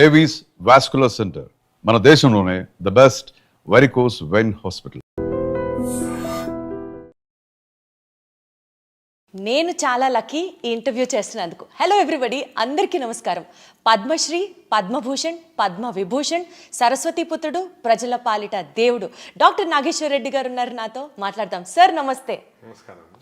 Avis vascular centre మన దేశంలోనే the best varicose vein hospital. నేను చాలా లక్కీ ఈ ఇంటర్వ్యూ చేస్తున్నందుకు. హలో ఎవ్రీబడి, అందరికీ నమస్కారం. పద్మశ్రీ, పద్మభూషణ్, పద్మవిభూషణ్, సరస్వతి పుత్రుడు, ప్రజల పాలిట దేవుడు డాక్టర్ నాగేశ్వర్ రెడ్డి గారు ఉన్నారు నాతో. మాట్లాడదాం. సార్ నమస్తే.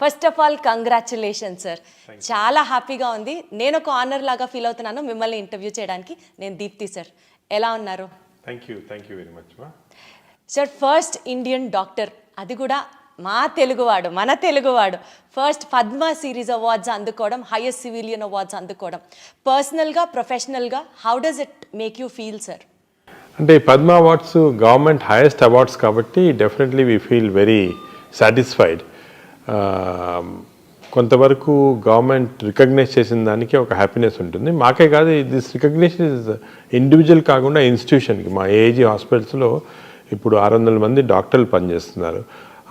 First of all congratulation sir. చాలా హ్యాపీగా ఉంది. నేను ఒక ఆనర్ లాగా ఫీల్ అవుతున్నాను మిమ్మల్ని ఇంటర్వ్యూ చేయడానికి. నేను దీప్తి సార్. ఎలా ఉన్నారు? థ్యాంక్ యూ వెరీ మచ్ మా. సార్, ఫస్ట్ ఇండియన్ డాక్టర్, అది కూడా మా తెలుగువాడు, మన తెలుగువాడు, ఫస్ట్ పద్మ సిరీస్ అవార్డ్స్ అందుకోవడం, హైయెస్ట్ సివిలియన్ అవార్డ్స్ అందుకోవడం, పర్సనల్గా ప్రొఫెషనల్గా how does it make you feel sir? అంటే Padma awards government highest awards కాబట్టి definitely we feel very satisfied. కొంతవరకు గవర్నమెంట్ రికగ్నైజ్ చేసిన దానికి ఒక హ్యాపీనెస్ ఉంటుంది. మాకే కాదు, దిస్ రికగ్నిషన్ ఇస్ ఇండివిజువల్ కాకుండా ఇన్స్టిట్యూషన్కి. మా ఏజీ హాస్పిటల్స్లో ఇప్పుడు 600 మంది డాక్టర్లు పనిచేస్తున్నారు.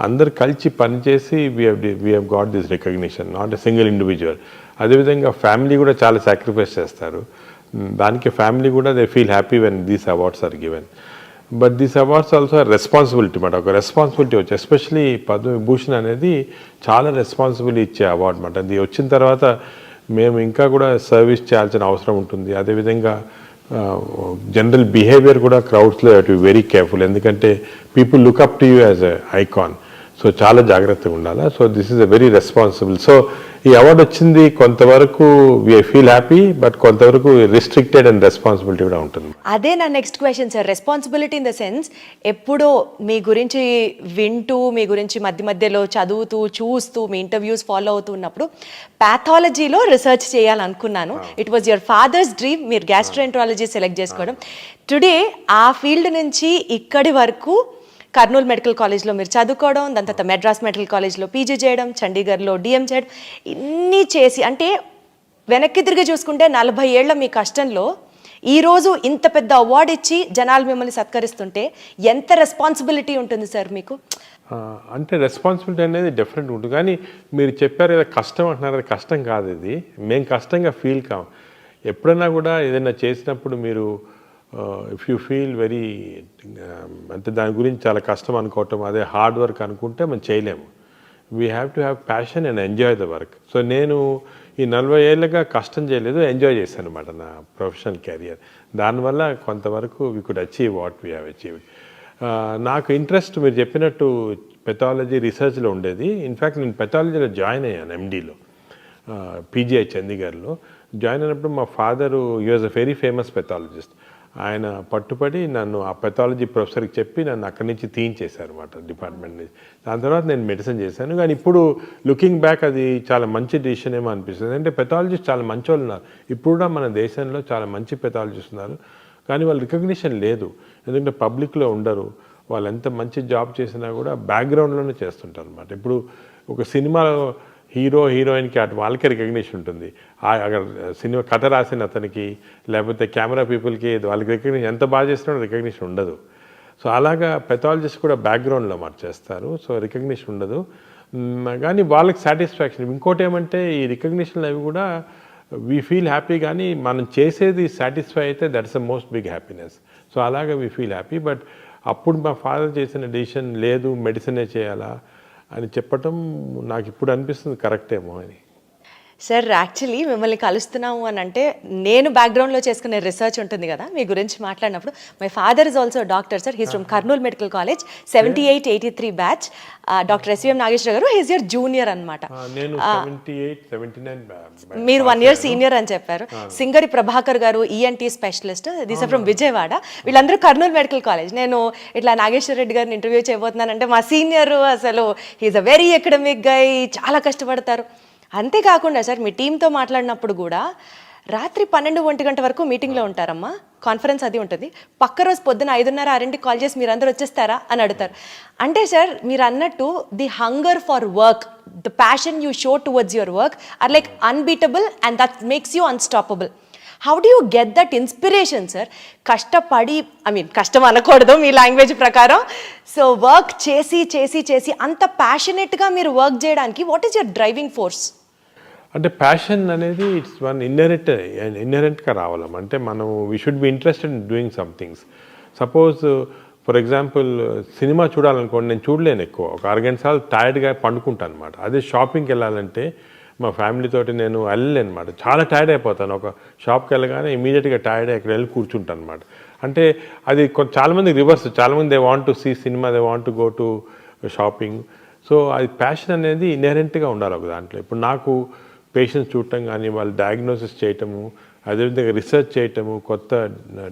అందరు కలిసి పనిచేసి we have got this recognition, not a single individual. అదేవిధంగా ఫ్యామిలీ కూడా చాలా సాక్రిఫైస్ చేస్తారు. దానికి ఫ్యామిలీ కూడా they feel happy when these awards are given. But these awards also responsibility మాట, ఒక రెస్పాన్సిబిలిటీ వచ్చి, ఎస్పెషలీ పద్మవిభూషణ్ అనేది చాలా రెస్పాన్సిబిలిటీ ఇచ్చే అవార్డు అనమాట. అది వచ్చిన తర్వాత మేము ఇంకా కూడా సర్వీస్ చేయాల్సిన అవసరం ఉంటుంది. అదేవిధంగా జనరల్ బిహేవియర్ కూడా క్రౌడ్స్లో టు వెరీ కేర్ఫుల్, ఎందుకంటే people look up to you as a icon. So చాలా జాగ్రత్తగా ఉండాలి. So this is a very responsible. So ఈ అవార్డు వచ్చింది కొంతవరకు వి ఫీల్ హ్యాపీ, బట్ కొంతవరకు రిస్ట్రిక్టెడ్ అండ్ రెస్పాన్సిబిలిటీ కూడా ఉంటుంది. అదే నా next question sir. Responsibility in the sense, ఎప్పుడో మీ గురించి వింటూ, మీ గురించి మధ్య మధ్యలో చదువుతూ, చూస్తూ, మీ ఇంటర్వ్యూస్ ఫాలో అవుతూ ఉన్నప్పుడు ప్యాథాలజీలో రీసెర్చ్ చేయాలనుకున్నాను. It was your father's dream, మీరు గ్యాస్ట్రోఎంట్రాలజీ సెలెక్ట్ చేసుకోవడం. టుడే ఆ ఫీల్డ్ నుంచి ఇక్కడి వరకు కర్నూలు మెడికల్ కాలేజ్లో మీరు చదువుకోవడం, దాని తర్వాత మెడ్రాస్ మెడికల్ కాలేజ్లో పీజీ చేయడం, చండీగఢ్లో డిఎం చేయడం, ఇన్ని చేసి, అంటే వెనక్కి తిరిగి చూసుకుంటే 40 ఏళ్ల మీ కష్టంలో ఈరోజు ఇంత పెద్ద అవార్డు ఇచ్చి జనాలు మిమ్మల్ని సత్కరిస్తుంటే ఎంత రెస్పాన్సిబిలిటీ ఉంటుంది సార్ మీకు? అంటే రెస్పాన్సిబిలిటీ అనేది డెఫినెట్ ఉంటుంది. కానీ మీరు చెప్పారు కదా కష్టం అంటున్నారు, అది కష్టం కాదు. ఇది మేము కష్టంగా ఫీల్ కాం. ఎప్పుడైనా కూడా ఏదైనా చేసినప్పుడు మీరు ఇఫ్ యూ ఫీల్ వెరీ, అంటే దాని గురించి చాలా కష్టం అనుకోవటం, అదే హార్డ్ వర్క్ అనుకుంటే మనం చేయలేము. We have to have passion and enjoy the work. So నేను ఈ 40 ఏళ్ళగా కష్టం చేయలేదు, ఎంజాయ్ చేశాను అనమాట నా ప్రొఫెషనల్ కెరియర్. దానివల్ల కొంతవరకు we could achieve what we have achieved. నాకు ఇంట్రెస్ట్ మీరు చెప్పినట్టు పెథాలజీ రీసెర్చ్లో ఉండేది. ఇన్ఫ్యాక్ట్ నేను పెథాలజీలో జాయిన్ అయ్యాను, ఎండీలో, పీజీఐ చండీగఢ్లో జాయిన్ అయినప్పుడు మా father he was a very famous pathologist. ఆయన పట్టుపడి నన్ను ఆ పెథాలజీ ప్రొఫెసర్కి చెప్పి నన్ను అక్కడి నుంచి తీయించేశారు అనమాట, డిపార్ట్మెంట్ నుంచి. దాని తర్వాత నేను మెడిసిన్ చేశాను. కానీ ఇప్పుడు లుకింగ్ బ్యాక్ అది చాలా మంచి డిసిషన్ ఏమో అనిపిస్తుంది. అంటే పెథాలజిస్ట్ చాలా మంచి వాళ్ళు ఉన్నారు. ఇప్పుడు కూడా మన దేశంలో చాలా మంచి పెథాలజిస్ట్ ఉన్నారు. కానీ వాళ్ళ రికగ్నిషన్ లేదు, ఎందుకంటే పబ్లిక్లో ఉండరు. వాళ్ళు ఎంత మంచి జాబ్ చేసినా కూడా బ్యాక్గ్రౌండ్లోనే చేస్తుంటారు అనమాట. ఇప్పుడు ఒక సినిమాలో హీరో హీరోయిన్కి అటు వాళ్ళకే రికగ్నిషన్ ఉంటుంది. అక్కడ సినిమా కథ రాసిన అతనికి, లేకపోతే కెమెరా పీపుల్కి వాళ్ళకి రికగ్నిషన్, ఎంత బాగా చేసినా రికగ్నిషన్ ఉండదు. సో అలాగా పెథాలజిస్ట్ కూడా బ్యాక్గ్రౌండ్లో చేస్తారు. సో రికగ్నిషన్ ఉండదు, కానీ వాళ్ళకి సాటిస్ఫాక్షన్. ఇంకోటి ఏమంటే ఈ రికగ్నిషన్లు అవి కూడా వీ ఫీల్ హ్యాపీ, కానీ మనం చేసేది సాటిస్ఫై అయితే that's the most big happiness. So అలాగా వీ ఫీల్ హ్యాపీ. బట్ అప్పుడు మా ఫాదర్ చేసిన డెసిషన్, లేదు మెడిసినే చేయాలా అని చెప్పటం నాకు ఇప్పుడు అనిపిస్తుంది కరెక్టేమో అని. సార్, యాక్చువల్లీ మిమ్మల్ని కలుస్తున్నాము అని అంటే, నేను బ్యాక్గ్రౌండ్లో చేసుకునే రీసెర్చ్ ఉంటుంది కదా మీ గురించి మాట్లాడినప్పుడు, my father is also doctor sir. He's from Kurnool medical college, 78-83 batch. Doctor SVM Nageswara గారు హీస్ యువర్ జూనియర్ అనమాట. మీరు 1 year సీనియర్ అని చెప్పారు. Singari Prabhakar garu ENT specialist, these are from Vijayawada. వీళ్ళందరూ కర్నూలు మెడికల్ కాలేజ్. నేను ఇట్లా నాగేశ్వర రెడ్డి గారిని ఇంటర్వ్యూ చేయబోతున్నానంటే మా సీనియర్, అసలు హీస్ అ వెరీ ఎకడమిక్ గై, చాలా కష్టపడతారు. అంతేకాకుండా సార్, మీ టీంతో మాట్లాడినప్పుడు కూడా రాత్రి 12-1 గంట వరకు మీటింగ్లో ఉంటారమ్మా, కాన్ఫరెన్స్ అది ఉంటుంది. పక్క రోజు పొద్దున 5:30-6కి కాల్ చేసి మీరు అందరూ వచ్చేస్తారా అని అడుగుతారు. అంటే సార్, మీరు అన్నట్టు the hunger for work, the passion you show towards your work or like unbeatable and that makes you unstoppable. How do you get that inspiration sir? కష్టపడి, కష్టం అనకూడదు మీ లాంగ్వేజ్ ప్రకారం, సో వర్క్ చేసి చేసి చేసి అంత ప్యాషనెట్గా మీరు వర్క్ చేయడానికి what is your driving force? అంటే ప్యాషన్ అనేది ఇట్స్ వన్ ఇన్నరెంట్గా రావాలం. అంటే మనం we should be interested in doing some things. Suppose for example cinema చూడాలనుకోండి, నేను చూడలేను ఎక్కువ, ఒక అరగంట సార్లు టైర్డ్గా పండుకుంటాను అనమాట. అదే షాపింగ్కి వెళ్ళాలంటే మా ఫ్యామిలీతోటి నేను వెళ్ళలేను అనమాట, చాలా టైర్డ్ అయిపోతాను. ఒక షాప్కి వెళ్ళగానే ఇమీడియట్గా టైర్డ్ అక్కడ వెళ్ళి కూర్చుంటాను అనమాట. అంటే అది చాలామంది రివర్స్, చాలామంది they want to see cinema, they want to go to shopping. So అది ప్యాషన్ అనేది ఇన్హెరెంట్గా ఉండాలి ఒక దాంట్లో. ఇప్పుడు నాకు పేషెంట్స్ చూడటం కానీ, వాళ్ళు డయాగ్నోసిస్ చేయటము, అదేవిధంగా రీసెర్చ్ చేయటము, కొత్త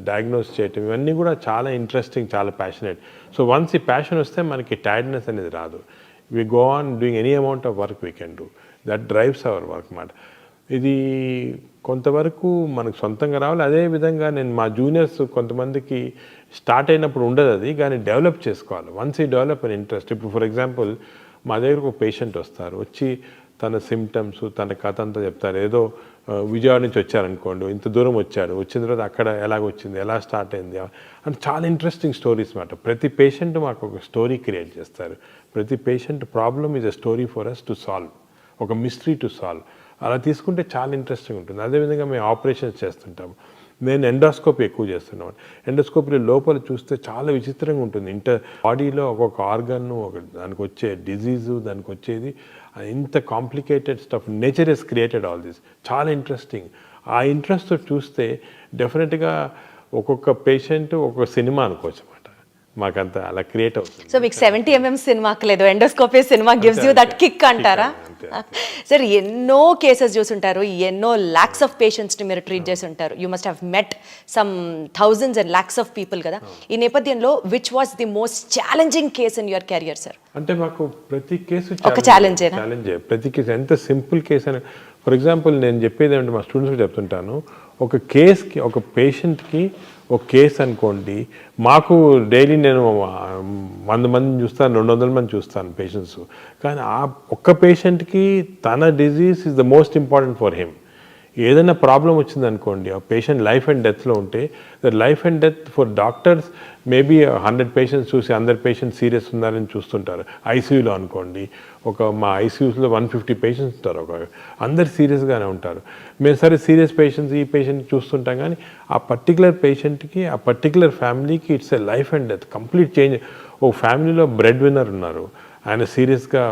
డయాగ్నోస్ చేయటం, ఇవన్నీ కూడా చాలా ఇంట్రెస్టింగ్, చాలా ప్యాషనేట్. సో వన్స్ ఈ ప్యాషన్ వస్తే మనకి టైర్డ్నెస్ అనేది రాదు. We go on doing any amount of work we can do, that drives our work మాట. ఇది కొంతవరకు మనకు సొంతంగా రావాలి. అదేవిధంగా నేను మా జూనియర్స్ కొంతమందికి స్టార్ట్ అయినప్పుడు ఉండదు అది, కానీ డెవలప్ చేసుకోవాలి. వన్స్ ఈ డెవలప్ అన్ ఇంట్రెస్ట్. ఇప్పుడు ఫర్ ఎగ్జాంపుల్ మా దగ్గరకు ఒక పేషెంట్ వస్తారు, వచ్చి తన సిమ్టమ్స్, తన కథ అంతా చెప్తారు. ఏదో విజయవాడ నుంచి వచ్చారనుకోండి, ఇంత దూరం వచ్చాడు, వచ్చిన తర్వాత అక్కడ ఎలాగొచ్చింది, ఎలా స్టార్ట్ అయింది అంటే చాలా ఇంట్రెస్టింగ్ స్టోరీస్ మాట. ప్రతి పేషెంట్ మాకు ఒక స్టోరీ క్రియేట్ చేస్తారు. ప్రతి patient problem is a story for us to solve, ఒక మిస్టరీ టు సాల్వ్. అలా తీసుకుంటే చాలా ఇంట్రెస్టింగ్ ఉంటుంది. అదేవిధంగా మేము ఆపరేషన్స్ చేస్తుంటాము. నేను ఎండోస్కోపీ ఎక్కువ చేస్తున్నాను. ఎండోస్కోపీలో లోపల చూస్తే చాలా విచిత్రంగా ఉంటుంది. బాడీలో ఒక్కొక్క ఆర్గన్, దానికి వచ్చే డిజీజు, దానికి వచ్చేది ఇంత complicated stuff. Nature has created all this. చాలా ఇంట్రెస్టింగ్. ఆ ఇంట్రెస్ట్ చూస్తే డెఫినెట్గా ఒక్కొక్క పేషెంట్ ఒక్కొక్క సినిమా అనుకోవచ్చు అన్నమాట. మాకంతా అలా క్రియేట్ అవుతుంది. సో మీకు 70mm సినిమాకి లేదు, endoscopy cinema gives you that kick అంటారా? సార్ ఎన్నో కేసెస్ చూసుంటారు, ఎన్నో లాక్స్ ఆఫ్ పేషెంట్స్ని మీరు ట్రీట్ చేసి ఉంటారు. You must have met some thousands and lakhs of people కదా. ఈ నేపథ్యంలో which was the most challenging case in your career sir? అంటే మాకు ప్రతి కేసు ఒక ఛాలెంజే. ప్రతి కేసు ఎంత సింపుల్ కేసు అని. ఫర్ ఎగ్జాంపుల్ నేను చెప్పేది ఏమంటే మా స్టూడెంట్స్కి చెప్తుంటాను, ఒక కేస్కి, ఒక పేషెంట్కి ఒక కేసు అనుకోండి, మాకు డైలీ నేను 100 మందిని చూస్తాను, 200 మంది చూస్తాను పేషెంట్స్. కానీ ఆ ఒక్క పేషెంట్కి తన disease is the most important for him. ఏదైనా ప్రాబ్లం వచ్చిందనుకోండి, ఆ పేషెంట్ లైఫ్ అండ్ డెత్లో ఉంటే, the life and death for doctors maybe 100 patients చూసి 100 పేషెంట్స్ సీరియస్ ఉన్నారని చూస్తుంటారు. ఐసీయూలో అనుకోండి, మా ఐసీయూస్లో 150 పేషెంట్స్ ఉంటారు, అందరు సీరియస్గానే ఉంటారు. మేము సరే సీరియస్ పేషెంట్స్, ఈ పేషెంట్ చూస్తుంటాం, కానీ ఆ పర్టికులర్ పేషెంట్కి, ఆ పర్టికులర్ ఫ్యామిలీకి it's a life and death, complete change. ఒక ఫ్యామిలీలో బ్రెడ్ విన్నర్ ఉన్నారు, ఆయన సీరియస్గా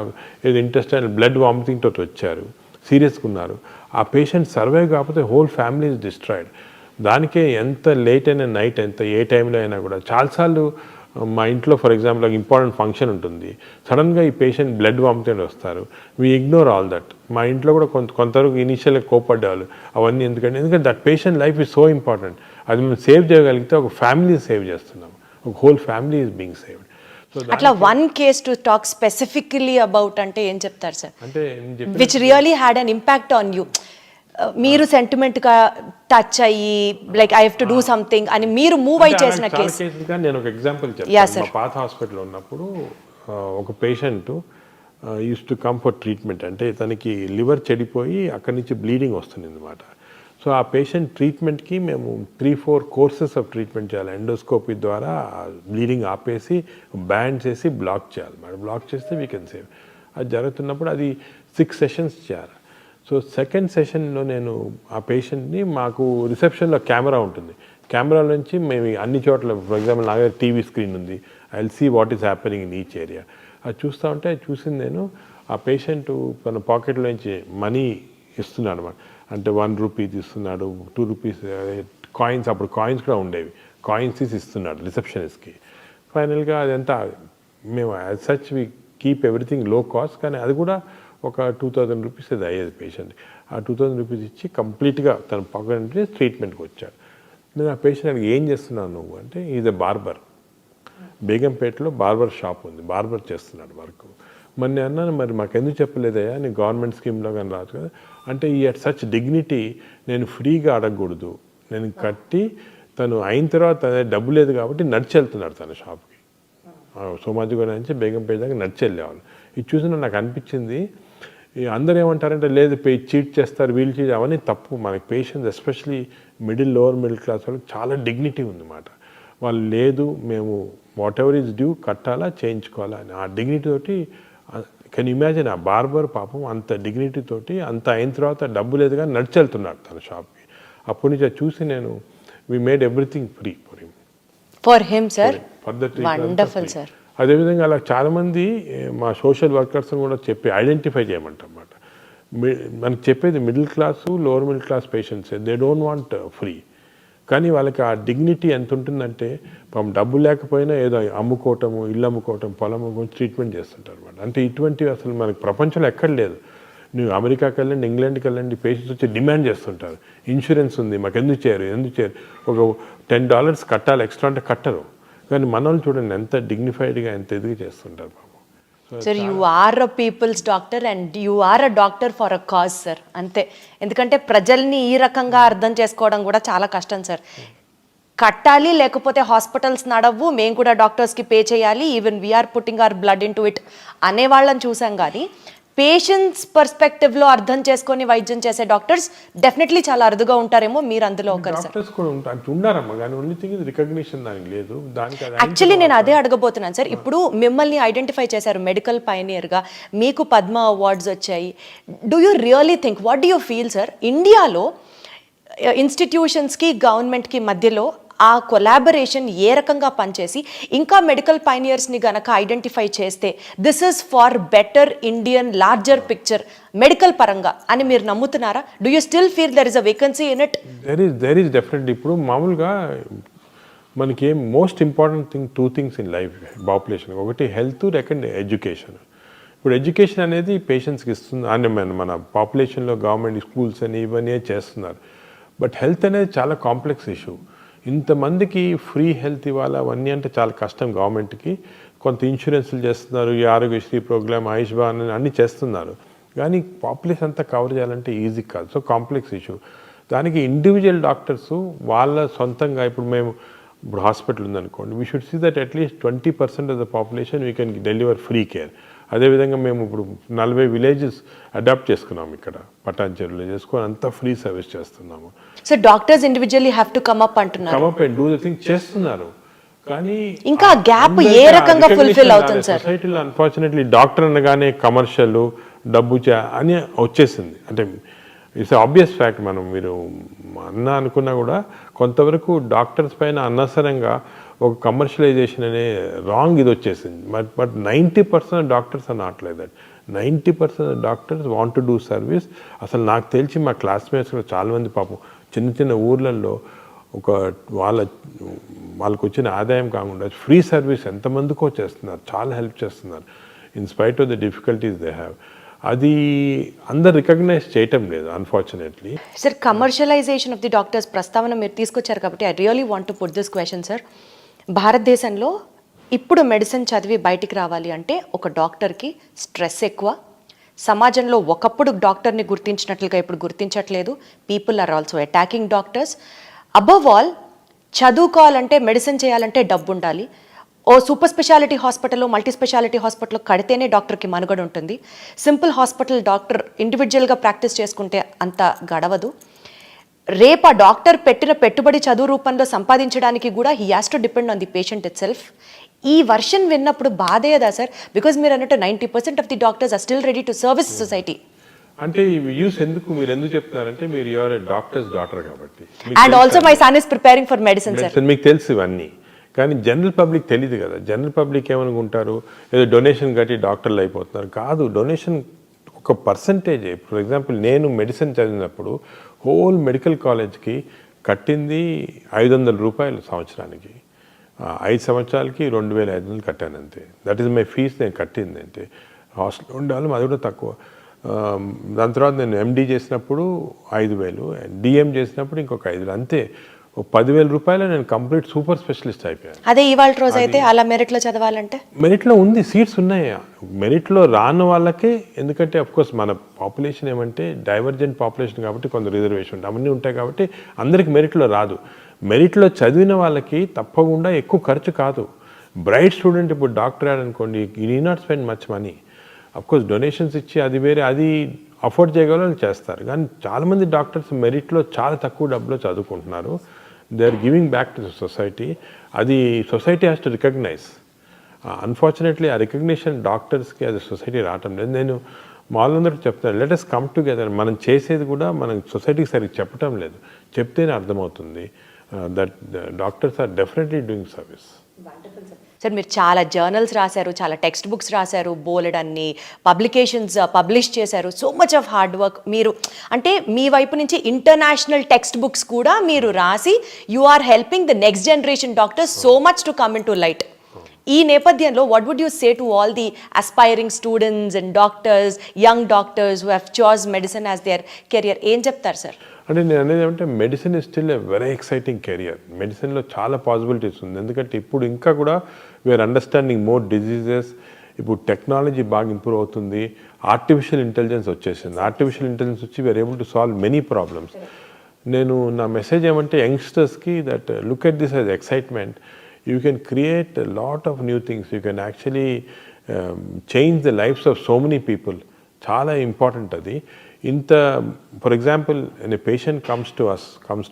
ఏదో ఇంటెస్టైనల్ బ్లడ్ వామిటింగ్ తోటి వచ్చారు, సీరియస్గా ఉన్నారు. ఆ పేషెంట్ సర్వైవ్ కాకపోతే హోల్ ఫ్యామిలీ ఇస్ డిస్ట్రాయిడ్. దానికే ఎంత లేట్ అయినా, నైట్ ఎంత ఏ టైంలో అయినా కూడా చాలాసార్లు మా ఇంట్లో ఫర్ ఎగ్జాంపుల్ ఇంపార్టెంట్ ఫంక్షన్ ఉంటుంది, సడన్గా ఈ పేషెంట్ బ్లడ్ వామిటింగ్ వస్తారు, వీ ఇగ్నోర్ ఆల్ దట్. మా ఇంట్లో కూడా కొంతవరకు ఇనీషియల్గా కోపడ్డేవాళ్ళు అవన్నీ. ఎందుకంటే that patient life is so important. అది మేము సేవ్ చేయగలిగితే ఒక ఫ్యామిలీ సేవ్ చేస్తున్నాం, ఒక whole family is being saved. అట్లా one case to talk specifically about అంటే ఏం చెప్తారు సార్? అంటే which really had an impact on you, మీరు సెంటిమెంట్గా టచ్ అయ్యి like I have to do something అని మీరు మూవ్ అయ్యి చేసిన కేసు? నేను ఒక ఎగ్జాంపుల్ చెప్తాను. మా పాత హాస్పిటల్లో ఉన్నప్పుడు ఒక patient use to come for treatment. అంటే తనకి లివర్ చెడిపోయి అక్కడి నుంచి బ్లీడింగ్ వస్తుంది అన్నమాట. సో ఆ పేషెంట్ ట్రీట్మెంట్కి మేము 3-4 కోర్సెస్ ఆఫ్ ట్రీట్మెంట్ చేయాలి. ఎండోస్కోపీ ద్వారా బ్లీడింగ్ ఆపేసి బ్యాండ్ చేసి బ్లాక్ చేయాలి. మరి బ్లాక్ చేస్తే వీ కెన్ సేవ్. అది జరుగుతున్నప్పుడు అది 6 సెషన్స్ చేయాలి. సో సెకండ్ సెషన్లో నేను ఆ పేషెంట్ని, మాకు రిసెప్షన్లో కెమెరా ఉంటుంది, కెమెరా నుంచి మేము అన్ని చోట్ల, ఫర్ ఎగ్జాంపుల్ నా టీవీ స్క్రీన్ ఉంది, I will see what is happening in each area. అది చూస్తూ ఉంటే చూసింది నేను, ఆ పేషెంట్ తన పాకెట్లో నుంచి మనీ ఇస్తున్నాడు అనమాట. అంటే 1 రూపీ తీస్తున్నాడు, 2 రూపీస్ కాయిన్స్, అప్పుడు కాయిన్స్ కూడా ఉండేవి, కాయిన్స్ తీసి ఇస్తున్నాడు రిసెప్షనిస్ట్కి. ఫైనల్గా అదంతా మేము as such we keep everything low cost, కానీ అది కూడా ఒక 2000 రూపీస్ అది అయ్యేది పేషెంట్. ఆ 2000 రూపీస్ ఇచ్చి కంప్లీట్గా తన పాకెట్ నుంచి ట్రీట్మెంట్కి వచ్చాడు. నేను ఆ పేషెంట్ అడిగి ఏం చేస్తున్నాను నువ్వు అంటే, ఈజ్ ఎ బార్బర్, బేగంపేటలో బార్బర్ షాప్ ఉంది, బార్బర్ చేస్తున్నాడు వర్క్. మరి నేను అన్నాను, మరి మాకు ఎందుకు చెప్పలేదయ్యా, నీ గవర్నమెంట్ స్కీమ్లో కానీ రాదు కదా అంటే, ఈ అట్ సచ్ డిగ్నిటీ నేను ఫ్రీగా అడగకూడదు, నేను కట్టి తను అయిన తర్వాత డబ్బు లేదు కాబట్టి నడిచి వెళ్తున్నాడు తన షాప్కి. సోమాజిగూడ నుంచి బేగంపేట దాకా నడిచి వెళ్ళేవాళ్ళు. ఇది చూసిన నాకు అనిపించింది, అందరూ ఏమంటారంటే లేదు చీట్ చేస్తారు, వీళ్ళు చీట్, అవన్నీ తప్పు. మనకి patients especially lower middle class వాళ్ళకి చాలా డిగ్నిటీ ఉందన్నమాట. వాళ్ళు లేదు మేము వాట్ ఎవర్ ఈజ్ డ్యూ కట్టాలా, చేయించుకోవాలా అని ఆ డిగ్నిటీ తోటి కెన్ ఇమాజిన్ ఆ బార్బర్ పాపం అంత డిగ్నిటీ తోటి అంత అయిన తర్వాత డబ్బు లేదు కానీ నడిచెళ్తున్నాడు తన షాప్కి. అప్పటి నుంచి అది చూసి నేను we made everything free for him. For him sir, for the wonderful sir. అదేవిధంగా అలా చాలామంది మా సోషల్ వర్కర్స్ కూడా చెప్పి ఐడెంటిఫై చేయమంటన్నమాట. మనకి చెప్పేది middle class, lower middle class patients, they don't want free. కానీ వాళ్ళకి ఆ డిగ్నిటీ ఎంత ఉంటుందంటే పాపం డబ్బు లేకపోయినా ఏదో అమ్ముకోవటము, ఇల్లు అమ్ముకోవటం, పొలం అమ్ముకోవడం ట్రీట్మెంట్ చేస్తుంటారు అనమాట. అంటే ఇటువంటివి అసలు మనకి ప్రపంచంలో ఎక్కడ లేదు. నువ్వు అమెరికాకి వెళ్ళండి, ఇంగ్లాండ్కి వెళ్ళండి, పేషెంట్స్ వచ్చి డిమాండ్ చేస్తుంటారు, ఇన్సూరెన్స్ ఉంది మాకు, ఎందుకు చేయరు. ఒక $10 కట్టాలి ఎక్స్ట్రా అంటే కట్టరు. కానీ మన వాళ్ళు చూడండి ఎంత డిగ్నిఫైడ్గా ఎంత ఎదిగి చేస్తుంటారు పాపం. Sir you are a people's doctor and you are a doctor for a cause sir, అంతే. ఎందుకంటే ప్రజల్ని ఈ రకంగా అర్థం చేసుకోవడం కూడా చాలా కష్టం సార్. కట్టాలి లేకపోతే హాస్పిటల్స్ నడవు, మేము కూడా డాక్టర్స్కి పే చేయాలి, even we're putting our blood into it అనే వాళ్ళని చూసాం. కానీ పేషెంట్స్ పర్స్పెక్టివ్లో అర్థం చేసుకొని వైద్యం చేసే డాక్టర్స్ డెఫినెట్లీ చాలా అరుదుగా ఉంటారేమో, మీరు అందులో ఒకరు సార్. డాక్టర్స్ కూడా ఉన్నారమ్మా, కానీ ఓన్లీ థింగ్ ఇది రికగ్నిషన్ దానికి లేదు. యాక్చువల్లీ నేను అదే అడగబోతున్నాను సార్. ఇప్పుడు మిమ్మల్ని ఐడెంటిఫై చేశారు మెడికల్ పైనియర్గా, మీకు పద్మ అవార్డ్స్ వచ్చాయి. Do you really think, what do you feel sir, ఇండియాలో ఇన్స్టిట్యూషన్స్కి గవర్నమెంట్కి మధ్యలో ఆ కొలాబరేషన్ ఏ రకంగా పనిచేసి ఇంకా మెడికల్ పైనియర్స్ని గనక ఐడెంటిఫై చేస్తే this is far better Indian larger picture medical పరంగా అని మీరు నమ్ముతున్నారా? Do you still feel there is a vacancy in it? There is definitely. ఇప్పుడు మామూలుగా మనకి most important thing 2 things in life population. ఒకటి హెల్త్, సెకండ్ ఎడ్యుకేషన్. ఇప్పుడు education అనేది పేషెంట్స్కి ఇస్తుంది అని మన పాపులేషన్లో గవర్నమెంట్ స్కూల్స్ అని ఇవన్నీ చేస్తున్నారు. బట్ హెల్త్ అనేది చాలా కాంప్లెక్స్ ఇష్యూ. ఇంతమందికి ఫ్రీ హెల్త్ ఇవ్వాలి అవన్నీ అంటే చాలా కష్టం గవర్నమెంట్కి. కొంత ఇన్సూరెన్స్లు చేస్తున్నారు, ఈ ఆరోగ్యశ్రీ ప్రోగ్రామ్, ఆయుష్మాన్ అన్నీ చేస్తున్నారు. కానీ పాపులేషన్ అంతా కవర్ చేయాలంటే ఈజీ కాదు. So complex issue. దానికి ఇండివిజువల్ డాక్టర్స్ వాళ్ళ సొంతంగా, ఇప్పుడు హాస్పిటల్ ఉందనుకోండి, we should see that at least 20% of the population we can deliver free care. అదేవిధంగా మేము ఇప్పుడు 40 విలేజెస్ అడాప్ట్ చేసుకున్నాము, ఇక్కడ పటాన్చెరులో చేసుకొని అంతా ఫ్రీ సర్వీస్ చేస్తున్నాము. So doctors individually have to come up అంటున్నారు, come up and do the thing చేస్తున్నారు. కానీ ఇంకా గ్యాప్ ఏ రకంగా ఫుల్ఫిల్ అవుతుంది సార్? సొసైటీలో అన్ఫార్చునేట్లీ డాక్టర్ అనగానే కమర్షియల్ డబ్బు అని వచ్చేసింది. అంటే ఇట్స్ ఆబ్వియస్ ఫ్యాక్ట్. మీరు అనుకున్నా కూడా కొంతవరకు డాక్టర్స్ పైన అనవసరంగా ఒక కమర్షియలైజేషన్ అనే రాంగ్ ఇది వచ్చేసింది. But 90% doctors are not like that. 90% doctors want to do service. అసలు నాకు తెలిసి మా క్లాస్మేట్స్ కూడా చాలామంది పాపం చిన్న చిన్న ఊర్లలో వాళ్ళకు వచ్చిన ఆదాయం కాకుండా ఫ్రీ సర్వీస్ ఎంతమందికో చేస్తున్నారు, చాలా హెల్ప్ చేస్తున్నారు in spite of the difficulties they have. అది అందరు రికగ్నైజ్ చేయటం లేదు unfortunately. Sir commercialisation of the doctors ప్రస్తావన మీరు తీసుకొచ్చారు కాబట్టి I really want to put this question sir. భారతదేశంలో ఇప్పుడు మెడిసిన్ చదివి బయటికి రావాలి అంటే ఒక డాక్టర్కి స్ట్రెస్ ఎక్కువ, సమాజంలో ఒకప్పుడు డాక్టర్ని గుర్తించినట్లుగా ఇప్పుడు గుర్తించట్లేదు, people are also attacking doctors. Above all చదువుకోవాలంటే మెడిసిన్ చేయాలంటే డబ్బు ఉండాలి. ఓ సూపర్ స్పెషాలిటీ హాస్పిటల్లో మల్టీ స్పెషాలిటీ హాస్పిటల్లో కడితేనే డాక్టర్కి మనుగడ ఉంటుంది. సింపుల్ హాస్పిటల్ డాక్టర్ ఇండివిజువల్గా ప్రాక్టీస్ చేసుకుంటే అంత గడవదు. రేపు ఆ డాక్టర్ పెట్టిన పెట్టుబడి చదువు రూపంలో సంపాదించడానికి కూడా he has to depend on the patient itself. ఈ వర్షన్ విన్నప్పుడు బాధేదా సార్? బికాజ్ మీరు అన్నట్టు 90% of the doctors are still ready to service society. అంటే ఈ వ్యూస్ మీరు ఎందుకు చెప్తున్నారంటే మీరు యువర్ డాక్టర్స్ డాటర్ కాబట్టి. And also my son is preparing for medicine sir. మీకు తెలుసు ఇవన్నీ, కానీ జనరల్ పబ్లిక్ తెలియదు కదా. జనరల్ పబ్లిక్ ఏమనుకుంటారు, ఏదో డొనేషన్ కట్టి డాక్టర్లు అయిపోతున్నారు. కాదు, డొనేషన్ ఒక పర్సంటేజ్. ఫర్ ఎగ్జాంపుల్ నేను మెడిసిన్ చదివినప్పుడు హోల్ మెడికల్ కాలేజ్కి కట్టింది ₹500 సంవత్సరానికి. 5 సంవత్సరాలకి 2,500 కట్టాను అంతే. That is my fees. నేను కట్టింది అంటే హాస్టల్ ఉండాలి, అది కూడా తక్కువ. దాని తర్వాత నేను ఎండి చేసినప్పుడు 5,000, డిఎం చేసినప్పుడు ఇంకొక 5,000 అంతే. ₹10,000 నేను కంప్లీట్ సూపర్ స్పెషలిస్ట్ అయిపోయాను. అదే ఇవాళ రోజు అయితే అలా మెరిట్లో చదవాలంటే మెరిట్లో ఉంది, సీట్స్ ఉన్నాయి. మెరిట్లో రాని వాళ్ళకే, ఎందుకంటే అఫ్కోర్స్ మన పాపులేషన్ ఏమంటే డైవర్జెంట్ పాపులేషన్ కాబట్టి కొంత రిజర్వేషన్ అవన్నీ ఉంటాయి కాబట్టి అందరికి మెరిట్లో రాదు. మెరిట్లో చదివిన వాళ్ళకి తప్పకుండా ఎక్కువ ఖర్చు కాదు. బ్రైట్ స్టూడెంట్ ఇప్పుడు డాక్టర్ అనుకోండి, you need not spend much money. Of course donations ఇచ్చి అది వేరే, అది అఫోర్డ్ చేయగల చేస్తారు. కానీ చాలామంది డాక్టర్స్ మెరిట్లో చాలా తక్కువ డబ్బులో చదువుకుంటున్నారు. They are giving back to the society. అది society has to recognise. Unfortunately ఆ రికగ్నిషన్ డాక్టర్స్కి అది సొసైటీ రావటం లేదు. నేను వాళ్ళందరూ చెప్తాను, లెట్ అస్ కమ్ టుగెదర్. మనం చేసేది కూడా మనం సొసైటీకి సరిగ్గా చెప్పటం లేదు, చెప్తేనే అర్థమవుతుంది. That doctors are definitely doing service. Sir మీరు చాలా జర్నల్స్ రాశారు, చాలా టెక్స్ట్ బుక్స్ రాశారు, బోలెడ్ అన్ని పబ్లికేషన్స్ పబ్లిష్ చేశారు. So much of hard work. మీరు అంటే మీ వైపు నుంచి ఇంటర్నేషనల్ టెక్స్ట్ బుక్స్ కూడా మీరు రాసి you are helping the next generation doctors so much to come into light. ఈ నేపథ్యంలో what would you say to all the aspiring students and doctors, young doctors who have chose medicine as their career, ఏం చెప్తారు sir? అంటే నేను అనేది ఏమంటే medicine is still a very exciting career. మెడిసిన్లో చాలా పాసిబిలిటీస్ ఉంది. ఎందుకంటే ఇప్పుడు ఇంకా కూడా వీఆర్ అండర్స్టాండింగ్ మోర్ డిజీజెస్. ఇప్పుడు టెక్నాలజీ బాగా ఇంప్రూవ్ అవుతుంది, ఆర్టిఫిషియల్ ఇంటెలిజెన్స్ వచ్చేసింది. ఆర్టిఫిషియల్ ఇంటెలిజెన్స్ వచ్చి we are able to solve many problems. నేను నా మెసేజ్ ఏమంటే యంగ్స్టర్స్కి that look at this as excitement. You can create a lot of new things. You can actually change the lives of so many people. Chala important adi. For example, when a patient comes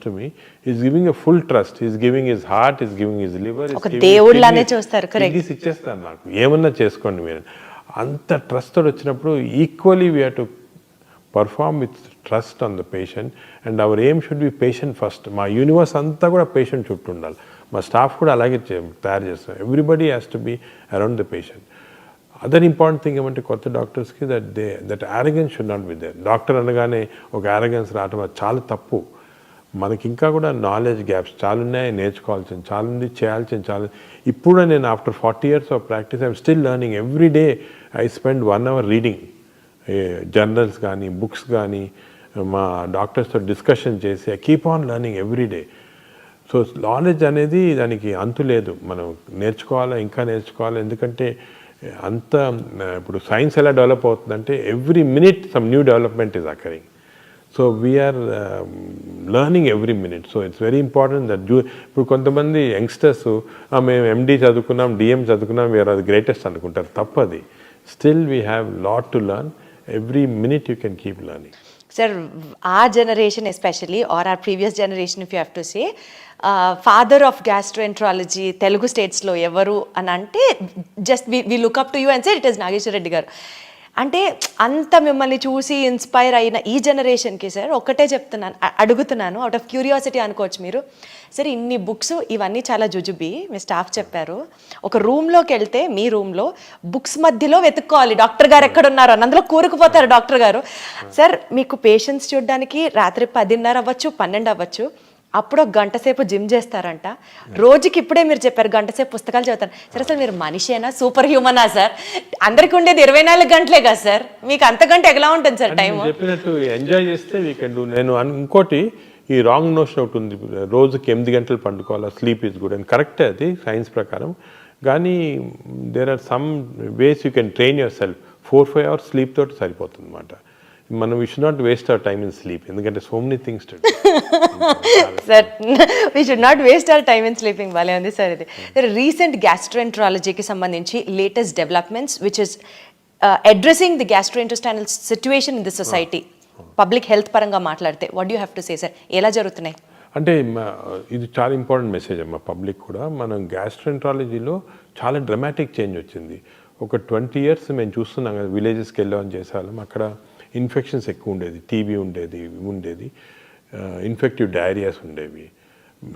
to me, he's giving a full trust. He's giving his heart, he's giving his liver. Oka దేవుళ్ళనే చూస్తారు. Correct. ఇది ఇచ్చేస్తాను నాకు, ఏమన్నా చేసుకోండి మీరు. అంత trust తోటి వచ్చినప్పుడు equally we have to perform with trust on the patient, and our aim should be patient first. మా యూనివర్స్ అంతా కూడా పేషెంట్ చుట్టూ ఉండాలి. మా స్టాఫ్ కూడా అలాగే తయారు చేస్తాం. Everybody has to be around the patient. Other important thing ఏమంటే కొత్త డాక్టర్స్కి that arrogance should not be there. Doctor అనగానే ఒక యారగెన్స్ రావడం అది చాలా తప్పు. మనకి ఇంకా కూడా నాలెడ్జ్ గ్యాప్స్ చాలా ఉన్నాయి, నేర్చుకోవాల్సింది చాలా ఉంది, చేయాల్సింది చాలా. ఇప్పుడు నేను after 40 years of practice I'm still learning. Every day I spend 1 hour reading journals కానీ బుక్స్ కానీ మా డాక్టర్స్తో డిస్కషన్ చేసి I keep on learning every day. So knowledge అనేది దానికి అంతు లేదు, మనం నేర్చుకోవాలా, ఇంకా నేర్చుకోవాలి. ఎందుకంటే అంత ఇప్పుడు సైన్స్ ఎలా డెవలప్ అవుతుందంటే every minute some new development is occurring. So we're learning every minute. So it's very important that ఇప్పుడు కొంతమంది యంగ్స్టర్స్ మేము ఎండి చదువుకున్నాం, డిఎం చదువుకున్నాం, వీఆర్ అది గ్రేటెస్ట్ అనుకుంటారు. తప్పది. Still we have lot to learn. Every minute you can keep learning. Sir, our generation especially, or our previous generation if you have to say, father of gastroenterology Telugu states lo evaru అని అంటే just we look up to you and say it is Nageshwar Reddy garu. అంటే అంత మిమ్మల్ని చూసి inspire అయిన ఈ జనరేషన్కి sir ఒకటే చెప్తున్నాను, అడుగుతున్నాను, అవుట్ ఆఫ్ క్యూరియాసిటీ అనుకోవచ్చు మీరు. సరే ఇన్ని బుక్స్ ఇవన్నీ చాలా జుజుబి మీ స్టాఫ్ చెప్పారు. ఒక రూమ్లోకి వెళ్తే మీ రూమ్లో బుక్స్ మధ్యలో వెతుక్కోవాలి డాక్టర్ గారు ఎక్కడున్నారు అని, అందులో కూరుకుపోతారు డాక్టర్ గారు. సార్ మీకు పేషెంట్స్ చూడడానికి రాత్రి 10:30 అవ్వచ్చు, 12 అవ్వచ్చు, అప్పుడు ఒక గంట సేపు జిమ్ చేస్తారంట. రోజుకి ఇప్పుడే మీరు చెప్పారు గంట సేపు పుస్తకాలు చదువుతారు. సరే అసలు మీరు మనిషేనా, సూపర్ హ్యూమనా సార్? అందరికి ఉండేది 24 గంటలే కదా సార్, మీకు అంతకంటే ఎలా ఉంటుంది సార్ టైం? చెప్పినట్టు ఎంజాయ్ చేస్తే వీ కెన్ డూ. నేను ఇంకోటి ఈ రాంగ్ నోషన్ ఒకటి ఉంది, రోజుకి 8 గంటలు పండుకోవాలి, స్లీప్ ఈజ్ గుడ్ అని. కరెక్టే అది సైన్స్ ప్రకారం. కానీ there are some ways you can train yourself. 4-5 hours sleep తోటి సరిపోతుంది అనమాట. మనం we should not waste our time in sleep, ఎందుకంటే so many things to do. Sir we should not waste our time in sleeping. భలే ఉంది sir ఇది. Recent గ్యాస్ట్రోఎంట్రాలజీకి సంబంధించి latest developments which is addressing the gastrointestinal situation in the society, public health పరంగా మాట్లాడితే what you have to say sir? ఎలా జరుగుతున్నాయి? అంటే ఇది చాలా ఇంపార్టెంట్ మెసేజ్ అమ్మా పబ్లిక్ కూడా. మనం గ్యాస్ట్రోఎంట్రాలజీలో చాలా డ్రమాటిక్ చేంజ్ వచ్చింది. ఒక 20 years మేము చూస్తున్నాం కదా, విలేజెస్కి వెళ్ళామని చేసేవాళ్ళం. అక్కడ ఇన్ఫెక్షన్స్ ఎక్కువ ఉండేది, టీబీ ఉండేది, ఇన్ఫెక్టివ్ డయేరియాస్ ఉండేవి,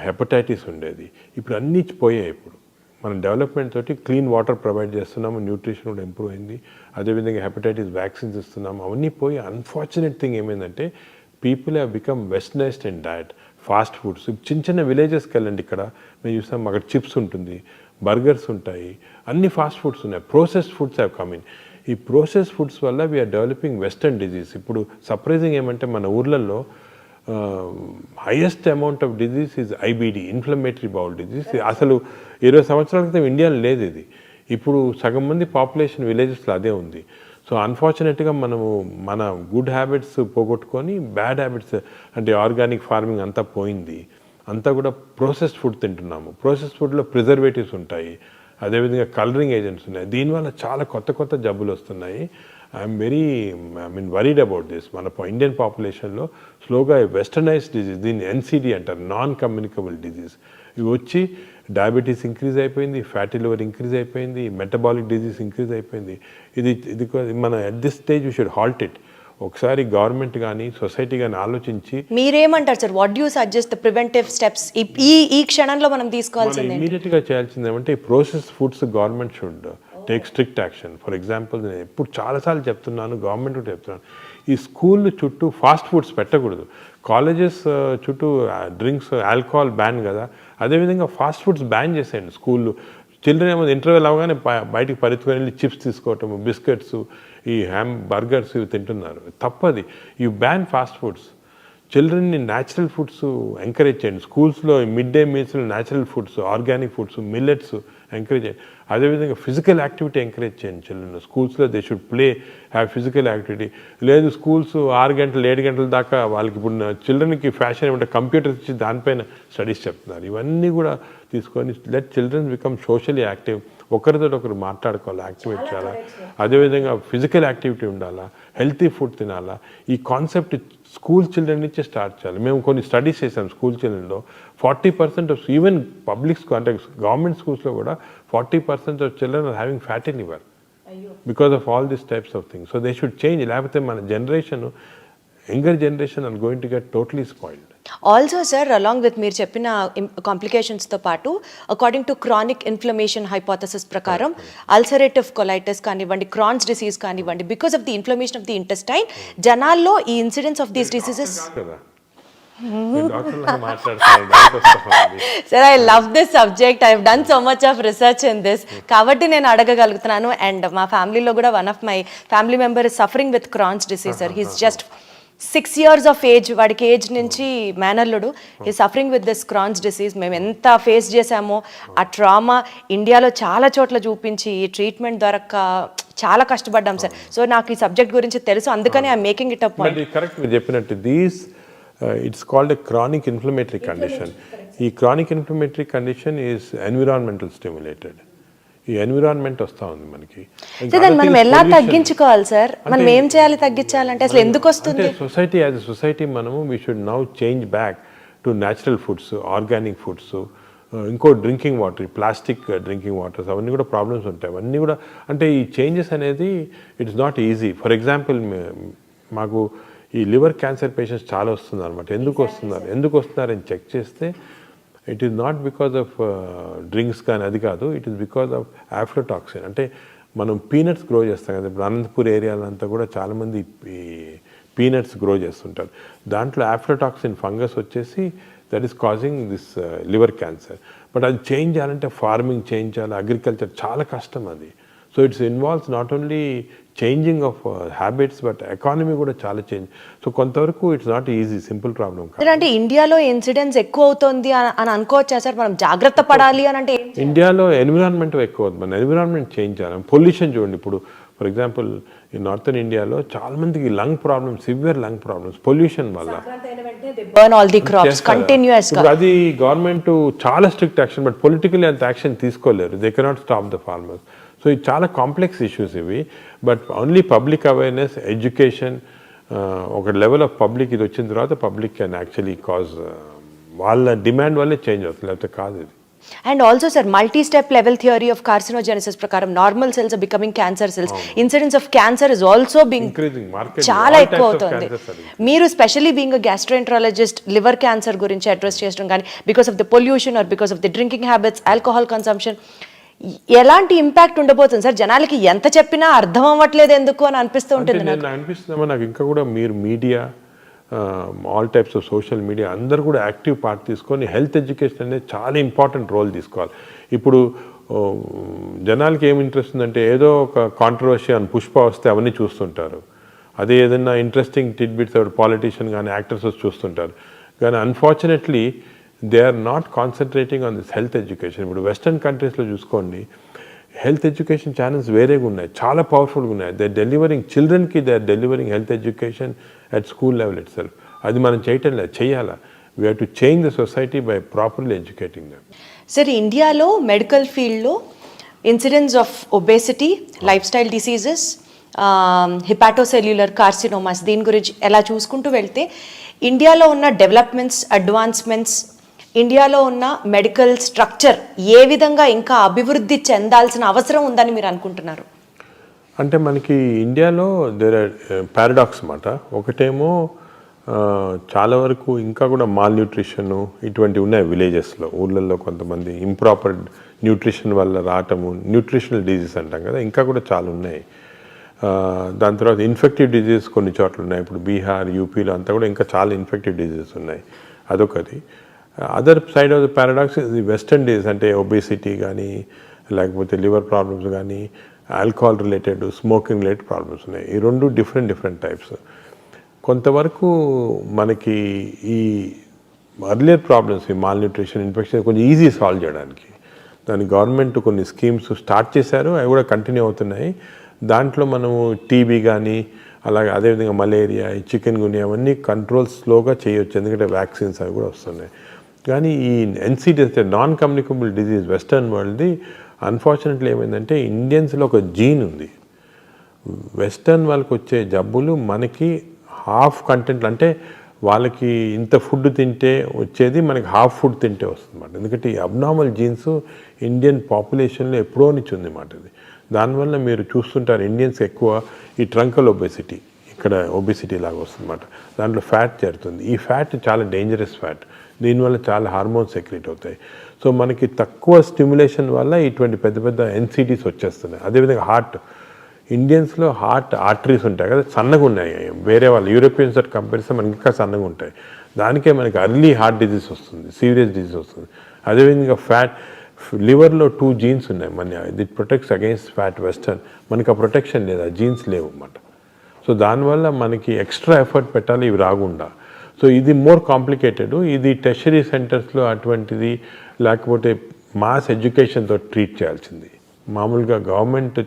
హెపటైటిస్ ఉండేది. ఇప్పుడు అన్నీ పోయాయి. ఇప్పుడు మన డెవలప్మెంట్ తోటి క్లీన్ వాటర్ ప్రొవైడ్ చేస్తున్నాము, న్యూట్రిషన్ కూడా ఇంప్రూవ్ అయింది, అదేవిధంగా హెపటైటిస్ వ్యాక్సిన్స్ ఇస్తున్నాము, అవన్నీ పోయి. అన్ఫార్చునేట్ థింగ్ ఏమైందంటే people have become westernised in diet, fast foods. చిన్న విలేజెస్కి వెళ్ళండి, ఇక్కడ మేము చూస్తాం అక్కడ చిప్స్ ఉంటుంది, బర్గర్స్ ఉంటాయి, అన్ని ఫాస్ట్ ఫుడ్స్ ఉన్నాయి. Processed foods have come in. ఈ ప్రోసెస్ ఫుడ్స్ వల్ల వీఆర్ డెవలపింగ్ వెస్టర్న్ డిజీజ్. ఇప్పుడు సర్ప్రైజింగ్ ఏమంటే మన ఊర్లలో highest amount of disease is IBD, inflammatory bowl disease. అసలు 20 సంవత్సరాల క్రితం ఇండియాలో లేదు ఇది. ఇప్పుడు సగం మంది పాపులేషన్ విలేజెస్లో అదే ఉంది. సో అన్ఫార్చునేట్గా మనము మన గుడ్ హ్యాబిట్స్ పోగొట్టుకొని బ్యాడ్ హ్యాబిట్స్ అంటే ఆర్గానిక్ ఫార్మింగ్ అంతా పోయింది. అంతా కూడా ప్రాసెస్డ్ ఫుడ్ తింటున్నాము. ప్రాసెస్డ్ ఫుడ్లో ప్రిజర్వేటివ్స్ ఉంటాయి, అదేవిధంగా కలరింగ్ ఏజెంట్స్ ఉన్నాయి. దీనివల్ల చాలా కొత్త జబ్బులు వస్తున్నాయి. I'm worried about this. మన ఇండియన్ పాపులేషన్లో స్లోగా వెస్టర్నైజ్డ్ డిజీజ్, దీన్ని ఎన్సిడి అంటారు, నాన్ కమ్యూనికబుల్ డిజీజ్, ఇవి వచ్చి డయాబెటీస్ ఇంక్రీజ్ అయిపోయింది, ఫ్యాటీ లివర్ ఇంక్రీజ్ అయిపోయింది, మెటబాలిక్ డిజీజ్ ఇంక్రీజ్ అయిపోయింది. ఇది మన at this stage we should halt it. ఒకసారి గవర్నమెంట్ కానీ సొసైటీ కానీ ఆలోచించి మీరేమంటారు sir? What you suggest the preventive steps ఈ క్షణంలో మనం తీసుకోవాల్సింది? ఇమీడియట్గా చేయాల్సింది ఏమంటే ఈ process foods government should take strict action. For example నేను ఎప్పుడు చాలాసార్లు చెప్తున్నాను, గవర్నమెంట్ కూడా చెప్తున్నాను, ఈ స్కూల్ చుట్టూ ఫాస్ట్ ఫుడ్స్ పెట్టకూడదు. కాలేజెస్ చుట్టూ డ్రింక్స్ ఆల్కహాల్ బ్యాన్ కదా, అదేవిధంగా ఫాస్ట్ ఫుడ్స్ బ్యాన్ చేసేయండి స్కూళ్ళు. చిల్డ్రన్ ఏమో ఇంటర్వెల్ అవగానే బయటికి పరిగెత్తుకొని వెళ్ళి చిప్స్ తీసుకోవటం, బిస్కెట్స్, ఈ బర్గర్స్ ఇవి తింటున్నారు. తప్పది. You ban fast foods. చిల్డ్రన్ని న్యాచురల్ ఫుడ్స్ ఎంకరేజ్ చేయండి. స్కూల్స్లో మిడ్ డే మీల్స్లో natural foods, organic foods, millets encourage చేయండి. అదేవిధంగా ఫిజికల్ యాక్టివిటీ ఎంకరేజ్ చేయండి చిల్డ్రన్. స్కూల్స్లో they should have physical activity. లేదు స్కూల్స్ 6 గంటలు 7 గంటల దాకా వాళ్ళకి ఇప్పుడు చిల్డ్రన్కి ఫ్యాషన్ ఏమంటే కంప్యూటర్స్ ఇచ్చి దానిపైన స్టడీస్ చెప్తున్నారు. ఇవన్నీ కూడా తీసుకొని let childrens become socially active. ఒకరితో ఒకరు మాట్లాడుకోవాలి, యాక్టివేట్ చేయాలా. అదేవిధంగా ఫిజికల్ యాక్టివిటీ ఉండాలా, హెల్తీ ఫుడ్ తినాలా. ఈ కాన్సెప్ట్ స్కూల్ చిల్డ్రన్ నుంచి స్టార్ట్ చేయాలి. మేము కొన్ని స్టడీస్ చేసాం స్కూల్ చిల్డ్రన్లో. 40% ఆఫ్ ఈవెన్ పబ్లిక్ స్కూల్ అంటే గవర్నమెంట్ స్కూల్స్లో కూడా 40% of children are having fatty liver because of all these types of things. So they should change. లేకపోతే మన generation, younger generation are going to get totally spoiled. Also sir, along with మీరు చెప్పిన కాంప్లికేషన్స్తో పాటు according to chronic inflammation hypothesis ప్రకారం ulcerative colitis కానివ్వండి, Crohn's disease కానివ్వండి, because of the inflammation of the intestine జనాల్లో ఈ incidence of these diseases. Sir, I love this subject. I have done so much of research in this, కాబట్టి నేను అడగగలుగుతున్నాను. And మా ఫ్యామిలీలో కూడా one of my family member is suffering with Crohn's disease sir. He's just 6 years of age, వాడికి age నుంచి మేనల్లుడు. ఈ suffering with this Crohn's disease. మేము ఎంత ఫేస్ చేసామో ఆ ట్రామా ఇండియాలో చాలా చోట్ల చూపించి ఈ ట్రీట్మెంట్ దొరక్క చాలా కష్టపడ్డాం సార్. సో నాకు ఈ సబ్జెక్ట్ గురించి తెలుసు, అందుకని I'm making it a point. Correct మీరు చెప్పినట్టు it's called a chronic inflammatory condition. ఈ chronic inflammatory condition is environmental stimulated. ఈ ఎన్విరాన్మెంట్ వస్తూ ఉంది మనకి. మనం ఎలా తగ్గించుకోవాలి సార్? మనం ఏం చేయాలి తగ్గించాలంటే? అసలు ఎందుకు వస్తుంది? సొసైటీ యాజ్ ఎ సొసైటీ మనము we should now change back to natural foods, organic foods. ఇంకో drinking water, plastic drinking waters, అవన్నీ కూడా ప్రాబ్లమ్స్ ఉంటాయి. అవన్నీ కూడా అంటే ఈ చేంజెస్ అనేది it's not easy. For example మాకు ఈ లివర్ క్యాన్సర్ పేషెంట్స్ చాలా వస్తున్నారు అనమాట. ఎందుకు వస్తున్నారని చెక్ చేస్తే it is not because of drinks కానీ అది కాదు, ఇట్ ఈస్ బికాజ్ ఆఫ్ ఆఫ్లోటాక్సిన్. అంటే మనం పీనట్స్ గ్రో చేస్తాం కదా, ఇప్పుడు అనంతపూర్ ఏరియాలంతా కూడా చాలామంది ఈ పీనట్స్ గ్రో చేస్తుంటారు. దాంట్లో ఆఫ్లోటాక్సిన్ ఫంగస్ వచ్చేసి that is causing this liver cancer. But అది చేంజ్ చేయాలంటే ఫార్మింగ్ చేంజ్ చేయాలి, అగ్రికల్చర్ చాలా కష్టం అది. So it's involves not only changing of habits but economy కూడా చాలా చేంజ్. సో కొంతవరకు it's not easy, simple problem కాదు. అంటే ఇండియాలో ఇన్సిడెన్స్ ఎక్కువ అవుతుంది అని అనుకోవచ్చా సార్? మనం జాగ్రత్త పడాలి అని అంటే ఇండియాలో ఎన్విరాన్మెంట్ ఎక్కువ అవుతుంది. మన ఎన్విరాన్మెంట్ చేంజ్ చేయాలి. పొల్యూషన్ చూడండి, ఇప్పుడు ఫర్ ఎగ్జాంపుల్ ఈ నార్థన్ ఇండియాలో చాలా మందికి lung problems, severe lung problems pollution వల్ల. అది గవర్నమెంట్ చాలా స్ట్రిక్ట్ యాక్షన్, బట్ పొలిటికల్లీ అంత యాక్షన్ తీసుకోలేరు. They cannot stop the farmers. So ఇది చాలా కాంప్లెక్స్ ఇష్యూస్ ఇవి. But only public awareness, education, ఒక లెవెల్ ఆఫ్ పబ్లిక్ ఇది వచ్చిన తర్వాత పబ్లిక్ కెన్ యాక్చువల్లీ కాజ్ వాళ్ళ డిమాండ్ వల్లే చేంజ్ అవుతుంది, లేకపోతే కాదు ఇది. And also sir, multi step level theory of carcinogenesis ప్రకారం normal cells are becoming cancer cells. Incidence of cancer is also being చాలా ఎక్కువ అవుతుంది. మీరు specially being a gastroenterologist liver cancer గురించి అడ్రస్ చేయడం కానీ because of the pollution or because of the drinking habits, alcohol consumption, ఎలాంటి impact ఉండబోతుంది sir? జనాలకి ఎంత చెప్పినా అర్థం అవ్వట్లేదు ఎందుకు అని అనిపిస్తూ ఉంటుంది. అనిపిస్తుందమ్మా నాకు. ఇంకా కూడా మీరు media, all types of social media అందరూ కూడా యాక్టివ్ పార్ట్ తీసుకొని హెల్త్ ఎడ్యుకేషన్ అనేది చాలా ఇంపార్టెంట్ రోల్ తీసుకోవాలి. ఇప్పుడు జనాలకి ఏమి ఇంట్రెస్ట్ ఉందంటే ఏదో ఒక కాంట్రవర్సీ అని పుష్ప వస్తే అవన్నీ చూస్తుంటారు. అదే ఏదైనా ఇంట్రెస్టింగ్ టిడ్బిట్స్ పాలిటీషియన్ కానీ యాక్టర్స్ చూస్తుంటారు. కానీ unfortunately they are not concentrating on this health education. ఇప్పుడు వెస్టర్న్ కంట్రీస్లో చూసుకోండి, హెల్త్ ఎడ్యుకేషన్ ఛానల్స్ వేరేగా ఉన్నాయి, చాలా పవర్ఫుల్గా ఉన్నాయి. దే డెలివరింగ్ చిల్డ్రన్కి, they are delivering health education at school level itself. అది మనం చేయటం లేదు, చేయాలా. We have to change the society by properly educating them. Sir, ఇండియాలో మెడికల్ ఫీల్డ్లో incidence of obesity, lifestyle diseases, hepatocellular carcinomas, దీని గురించి ఎలా చూసుకుంటూ వెళ్తే ఇండియాలో ఉన్న డెవలప్మెంట్స్, అడ్వాన్స్మెంట్స్ ఇండియాలో ఉన్న మెడికల్ స్ట్రక్చర్ ఏ విధంగా ఇంకా అభివృద్ధి చెందాల్సిన అవసరం ఉందని మీరు అనుకుంటున్నారు? అంటే మనకి ఇండియాలో దేర్ ఆర్ పారాడాక్స్ అన్నమాట. ఒకటేమో చాలా వరకు ఇంకా కూడా మాల్ న్యూట్రిషన్ ఇటువంటివి ఉన్నాయి విలేజెస్లో, ఊళ్ళల్లో కొంతమంది ఇంప్రాపర్ న్యూట్రిషన్ వల్ల రావటము, న్యూట్రిషనల్ డిజీజ్ అంటాం కదా, ఇంకా కూడా చాలా ఉన్నాయి. దాని తర్వాత ఇన్ఫెక్టివ్ డిజీజ్ కొన్ని చోట్ల ఉన్నాయి. ఇప్పుడు బీహార్, యూపీలో అంతా కూడా ఇంకా చాలా ఇన్ఫెక్టివ్ డిజీజెస్ ఉన్నాయి. అదొకటి. Other side of the paradox ఇది వెస్టర్న్ డిజీజ్, అంటే ఒబేసిటీ కానీ లేకపోతే లివర్ ప్రాబ్లమ్స్ కానీ alcohol related, smoking related problems ఉన్నాయి. ఈ రెండు డిఫరెంట్ టైప్స్. కొంతవరకు మనకి ఈ అర్లియర్ ప్రాబ్లమ్స్, ఈ మాల్ న్యూట్రిషన్, ఇన్ఫెక్షన్ కొంచెం ఈజీ సాల్వ్ చేయడానికి దాని గవర్నమెంట్ కొన్ని స్కీమ్స్ స్టార్ట్ చేశారు, అవి కూడా కంటిన్యూ అవుతున్నాయి. దాంట్లో మనము టీబీ కానీ అలాగే అదేవిధంగా మలేరియా, చికెన్ గున్యా అవన్నీ కంట్రోల్ స్లోగా చేయొచ్చు, ఎందుకంటే వ్యాక్సిన్స్ అవి కూడా వస్తున్నాయి. కానీ ఈ NCDs, non communicable disease western వరల్డ్ది అన్ఫార్చునేట్లీ ఏమైందంటే ఇండియన్స్లో ఒక జీన్ ఉంది. వెస్టర్న్ వాళ్ళకి వచ్చే జబ్బులు మనకి హాఫ్ కంటెంట్, అంటే వాళ్ళకి ఇంత ఫుడ్ తింటే వచ్చేది మనకి హాఫ్ ఫుడ్ తింటే వస్తుంది అన్నమాట. ఎందుకంటే ఈ అబ్నార్మల్ జీన్స్ ఇండియన్ పాపులేషన్లో ఎప్పుడో నుంచి ఉంది అన్నమాట. ఇది దానివల్ల మీరు చూస్తుంటారు ఇండియన్స్ ఎక్కువ ఈ ట్రంకల్ ఒబేసిటీ, ఇక్కడ ఒబేసిటీ లాగా వస్తుంది అన్నమాట. దాంట్లో ఫ్యాట్ చేరుతుంది. ఈ ఫ్యాట్ చాలా డేంజరస్ ఫ్యాట్, దీనివల్ల చాలా హార్మోన్స్ సెక్రెట్ అవుతాయి. సో మనకి తక్కువ స్టిమ్యులేషన్ వల్ల ఇటువంటి పెద్ద ఎన్సిటీస్ వచ్చేస్తున్నాయి. అదేవిధంగా హార్ట్, ఇండియన్స్లో హార్ట్ ఆర్టరీస్ ఉంటాయి కదా, సన్నగా ఉన్నాయి. వేరే వాళ్ళు యూరోపియన్స్ తోటి కంపారిజన్ మనకి ఇంకా సన్నగా ఉంటాయి. దానికే మనకి అర్లీ హార్ట్ డిజీజ్ వస్తుంది, సీరియస్ డిజీజ్ వస్తుంది. అదేవిధంగా ఫ్యాట్, లివర్లో 2 జీన్స్ ఉన్నాయి మన, it protects against fat western, మనకి ఆ ప్రొటెక్షన్ లేదు, ఆ జీన్స్ లేవు అన్నమాట. సో దానివల్ల మనకి ఎక్స్ట్రా ఎఫర్ట్ పెట్టాలి ఇవి రాకుండా. సో ఇది మోర్ కాంప్లికేటెడ్. ఇది టెర్షరీ సెంటర్స్లో అటువంటిది, లేకపోతే మాస్ ఎడ్యుకేషన్తో ట్రీట్ చేయాల్సింది. మామూలుగా గవర్నమెంట్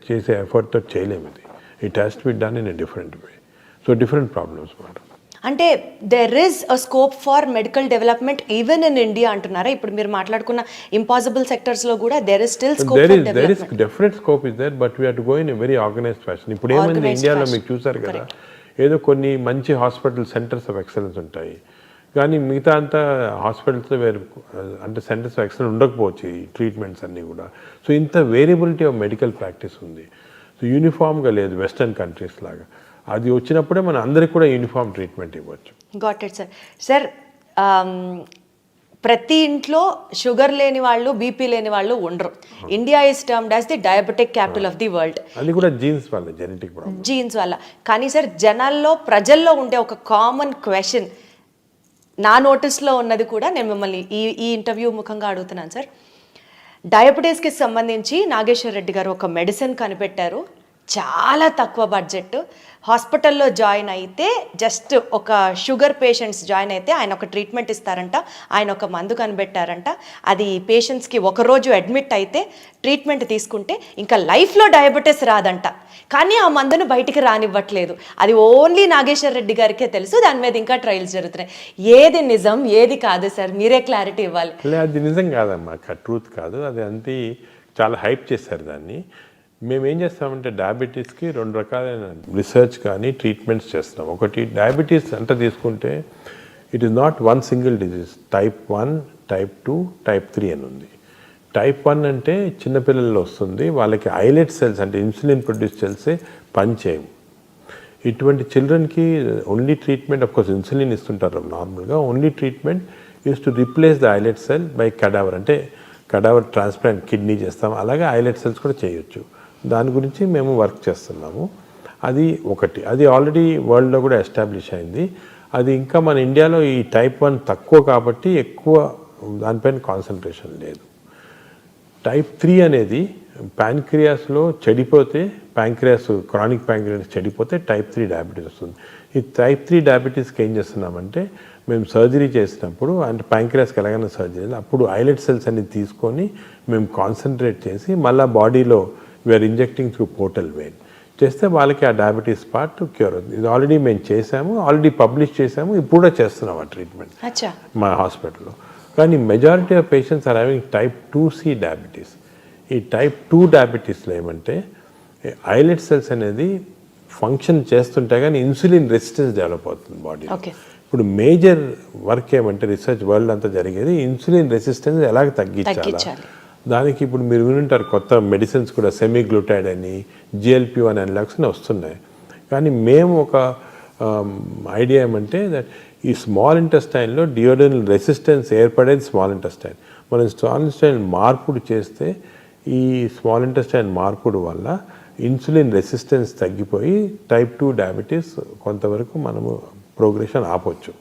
చేసే ఎఫర్ట్తో చేయలేము ఇది. It has to be done in a different way. So different problems మాట. అంటే there is a scope for medical development even in India అంటున్నారా? ఇప్పుడు మీరు మాట్లాడుకున్న ఇంపాసిబుల్ సెక్టర్స్లో కూడా there is still scope for development. There is definite scope is there, but we have to go in a very organised fashion. ఇప్పుడు ఏమైంది ఇండియాలో మీకు చూసారు కదా, ఏదో కొన్ని మంచి హాస్పిటల్ సెంటర్స్ ఆఫ్ ఎక్సలెన్స్ ఉంటాయి, కానీ మిగతా అంతా హాస్పిటల్స్లో వేరు, అంటే సెంటర్స్ ఆఫ్ ఎక్సలెన్స్ ఉండకపోవచ్చు ఈ ట్రీట్మెంట్స్ అన్నీ కూడా. సో ఇంత వేరియబిలిటీ ఆఫ్ మెడికల్ ప్రాక్టీస్ ఉంది. సో యూనిఫామ్గా లేదు వెస్టర్న్ కంట్రీస్ లాగా. అది వచ్చినప్పుడే మనం అందరికి కూడా యూనిఫామ్ ట్రీట్మెంట్ ఇవ్వచ్చు. Got it sir. సార్, ప్రతి ఇంట్లో షుగర్ లేని వాళ్ళు, బీపీ లేని వాళ్ళు ఉండరు. India is termed as the diabetic capital of the world. అది కూడా జీన్స్ వల్ల, జెనెటిక్ ప్రాబ్లమ్, జీన్స్ వల్ల. కానీ సార్, ప్రజల్లో ఉండే ఒక కామన్ క్వశ్చన్, నా నోటీస్లో ఉన్నది కూడా నేను మిమ్మల్ని ఈ ఇంటర్వ్యూ ముఖంగా అడుగుతున్నాను సార్. డయాబెటీస్కి సంబంధించి నాగేశ్వర్ రెడ్డి గారు ఒక మెడిసిన్ కనిపెట్టారు, చాలా తక్కువ బడ్జెట్. హాస్పిటల్లో జాయిన్ అయితే, జస్ట్ ఒక షుగర్ పేషెంట్స్ జాయిన్ అయితే ఆయన ఒక ట్రీట్మెంట్ ఇస్తారంట, ఆయన ఒక మందు కనిపెట్టారంట. అది పేషెంట్స్కి ఒకరోజు అడ్మిట్ అయితే ట్రీట్మెంట్ తీసుకుంటే ఇంకా లైఫ్లో డయాబెటీస్ రాదంట. కానీ ఆ మందును బయటికి రానివ్వట్లేదు. అది ఓన్లీ నాగేశ్వర్ రెడ్డి గారికే తెలుసు. దాని మీద ఇంకా ట్రయల్స్ జరుగుతున్నాయి. ఏది నిజం, ఏది కాదు సార్? మీరే క్లారిటీ ఇవ్వాలి. అది నిజం కాదమ్మా, ట్రూత్ కాదు అది. అంతే చాలా హైప్ చేశారు దాన్ని. మేము ఏం చేస్తామంటే డయాబెటీస్కి 2 రకాలైన రీసెర్చ్ కానీ ట్రీట్మెంట్స్ చేస్తున్నాం. ఒకటి, డయాబెటీస్ అంటే తీసుకుంటే it is not one single disease. Type 1, type 2, type 3 అని ఉంది. టైప్ 1 అంటే చిన్నపిల్లల్లో వస్తుంది, వాళ్ళకి ఐలెట్ సెల్స్ అంటే ఇన్సులిన్ ప్రొడ్యూస్ సెల్సే పనిచేయవు. ఇటువంటి చిల్డ్రన్కి ఓన్లీ ట్రీట్మెంట్, అఫ్కోర్స్ ఇన్సులిన్ ఇస్తుంటారు నార్మల్గా, only treatment is to replace the islet cell by cadaver, అంటే కడావర్ ట్రాన్స్ప్లాంట్ కిడ్నీ చేస్తాం, అలాగే ఐలెట్ సెల్స్ కూడా చేయొచ్చు. దాని గురించి మేము వర్క్ చేస్తున్నాము. అది ఒకటి, అది ఆల్రెడీ వరల్డ్లో కూడా ఎస్టాబ్లిష్ అయింది. అది ఇంకా మన ఇండియాలో ఈ టైప్ 1 తక్కువ కాబట్టి ఎక్కువ దానిపైన కాన్సన్ట్రేషన్ లేదు. టైప్ 3 అనేది ప్యాంక్రియాస్లో చెడిపోతే, క్రానిక్ ప్యాంక్రియాస్ చెడిపోతే టైప్ 3 డయాబెటీస్ వస్తుంది. ఈ టైప్ 3 డయాబెటీస్కి ఏం చేస్తున్నామంటే, మేము సర్జరీ చేసినప్పుడు, అంటే ప్యాంక్రియాస్కి ఎలాగైనా సర్జరీ, అప్పుడు ఐలెట్ సెల్స్ అన్ని తీసుకొని మేము కాన్సన్ట్రేట్ చేసి మళ్ళీ బాడీలో we're injecting through portal vein చేస్తే వాళ్ళకి ఆ డయాబెటీస్ పార్ట్ క్యూర్ అవుతుంది. ఇది ఆల్రెడీ మేము చేసాము, ఆల్రెడీ పబ్లిష్ చేసాము, ఇప్పుడు కూడా చేస్తున్నాం ఆ ట్రీట్మెంట్ మా హాస్పిటల్లో. కానీ majority of patients are having type 2C diabetes. ఈ టైప్ 2 డయాబెటీస్లో ఏమంటే ఐలెట్ సెల్స్ అనేది ఫంక్షన్ చేస్తుంటే కానీ ఇన్సులిన్ రెసిస్టెన్స్ డెవలప్ అవుతుంది బాడీలో. ఇప్పుడు మేజర్ వర్క్ ఏమంటే రీసెర్చ్ వరల్డ్ అంతా జరిగేది ఇన్సులిన్ రెసిస్టెన్స్ ఎలాగ తగ్గించాలి. దానికి ఇప్పుడు మీరు వినుంటారు కొత్త మెడిసిన్స్ కూడా సెమీగ్లూటైడ్ అని GLP-1 అనలాగ్స్ అని వస్తున్నాయి. కానీ మేము ఒక ఐడియా ఏమంటే దట్ ఈ స్మాల్ ఇంటెస్టైన్లో డియోడెనల్ రెసిస్టెన్స్ ఏర్పడేది స్మాల్ ఇంటెస్టైన్. మనం స్మాల్ ఇంటెస్టైన్ మార్పుడు చేస్తే ఈ స్మాల్ ఇంటెస్టైన్ మార్పుడు వల్ల ఇన్సులిన్ రెసిస్టెన్స్ తగ్గిపోయి టైప్ 2 డయాబెటీస్ కొంతవరకు మనము ప్రోగ్రెషన్ ఆపొచ్చు.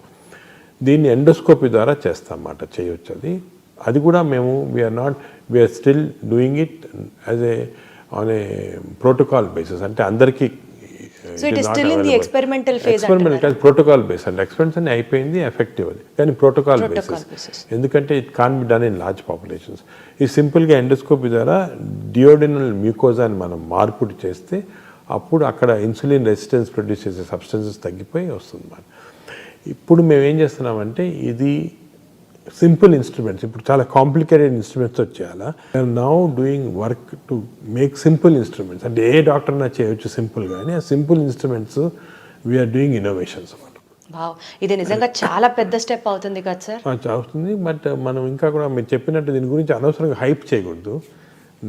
దీన్ని ఎండోస్కోపీ ద్వారా చేస్తామన్నమాట, చేయొచ్చు. అది కూడా మేము we're still doing it as on a protocol basis. అంటే అందరికీ ఎక్స్పెరిమెంటల్ ప్రోటోకాల్ బేస్ అంటే ఎక్స్పెరిమెంట్స్ అన్ని అయిపోయింది, ఎఫెక్టివ్ అది, కానీ ప్రోటోకాల్ బేసిస్. ఎందుకంటే it can be done in large populations. ఈ సింపుల్గా ఎండోస్కోపీ ద్వారా డియోడెనల్ మ్యూకోజాని మనం మార్పుడు చేస్తే అప్పుడు అక్కడ ఇన్సులిన్ రెసిస్టెన్స్ ప్రొడ్యూస్ చేసే సబ్స్టెన్సెస్ తగ్గిపోయి వస్తుంది మనం. ఇప్పుడు మేము ఏం చేస్తున్నామంటే ఇది సింపుల్ ఇన్స్ట్రుమెంట్స్, ఇప్పుడు చాలా కాంప్లికేటెడ్ ఇన్స్ట్రుమెంట్స్ వచ్చేయాలా. We're now doing work to make simple instruments. అంటే ఏ డాక్టర్నా చేయొచ్చు సింపుల్, కానీ ఆ simple instruments we're doing innovations అన్నమాట. ఇది నిజంగా చాలా పెద్ద స్టెప్ అవుతుంది కదా సార్? అవుతుంది, బట్ మనం ఇంకా కూడా మీరు చెప్పినట్టు దీని గురించి అనవసరంగా హైప్ చేయకూడదు.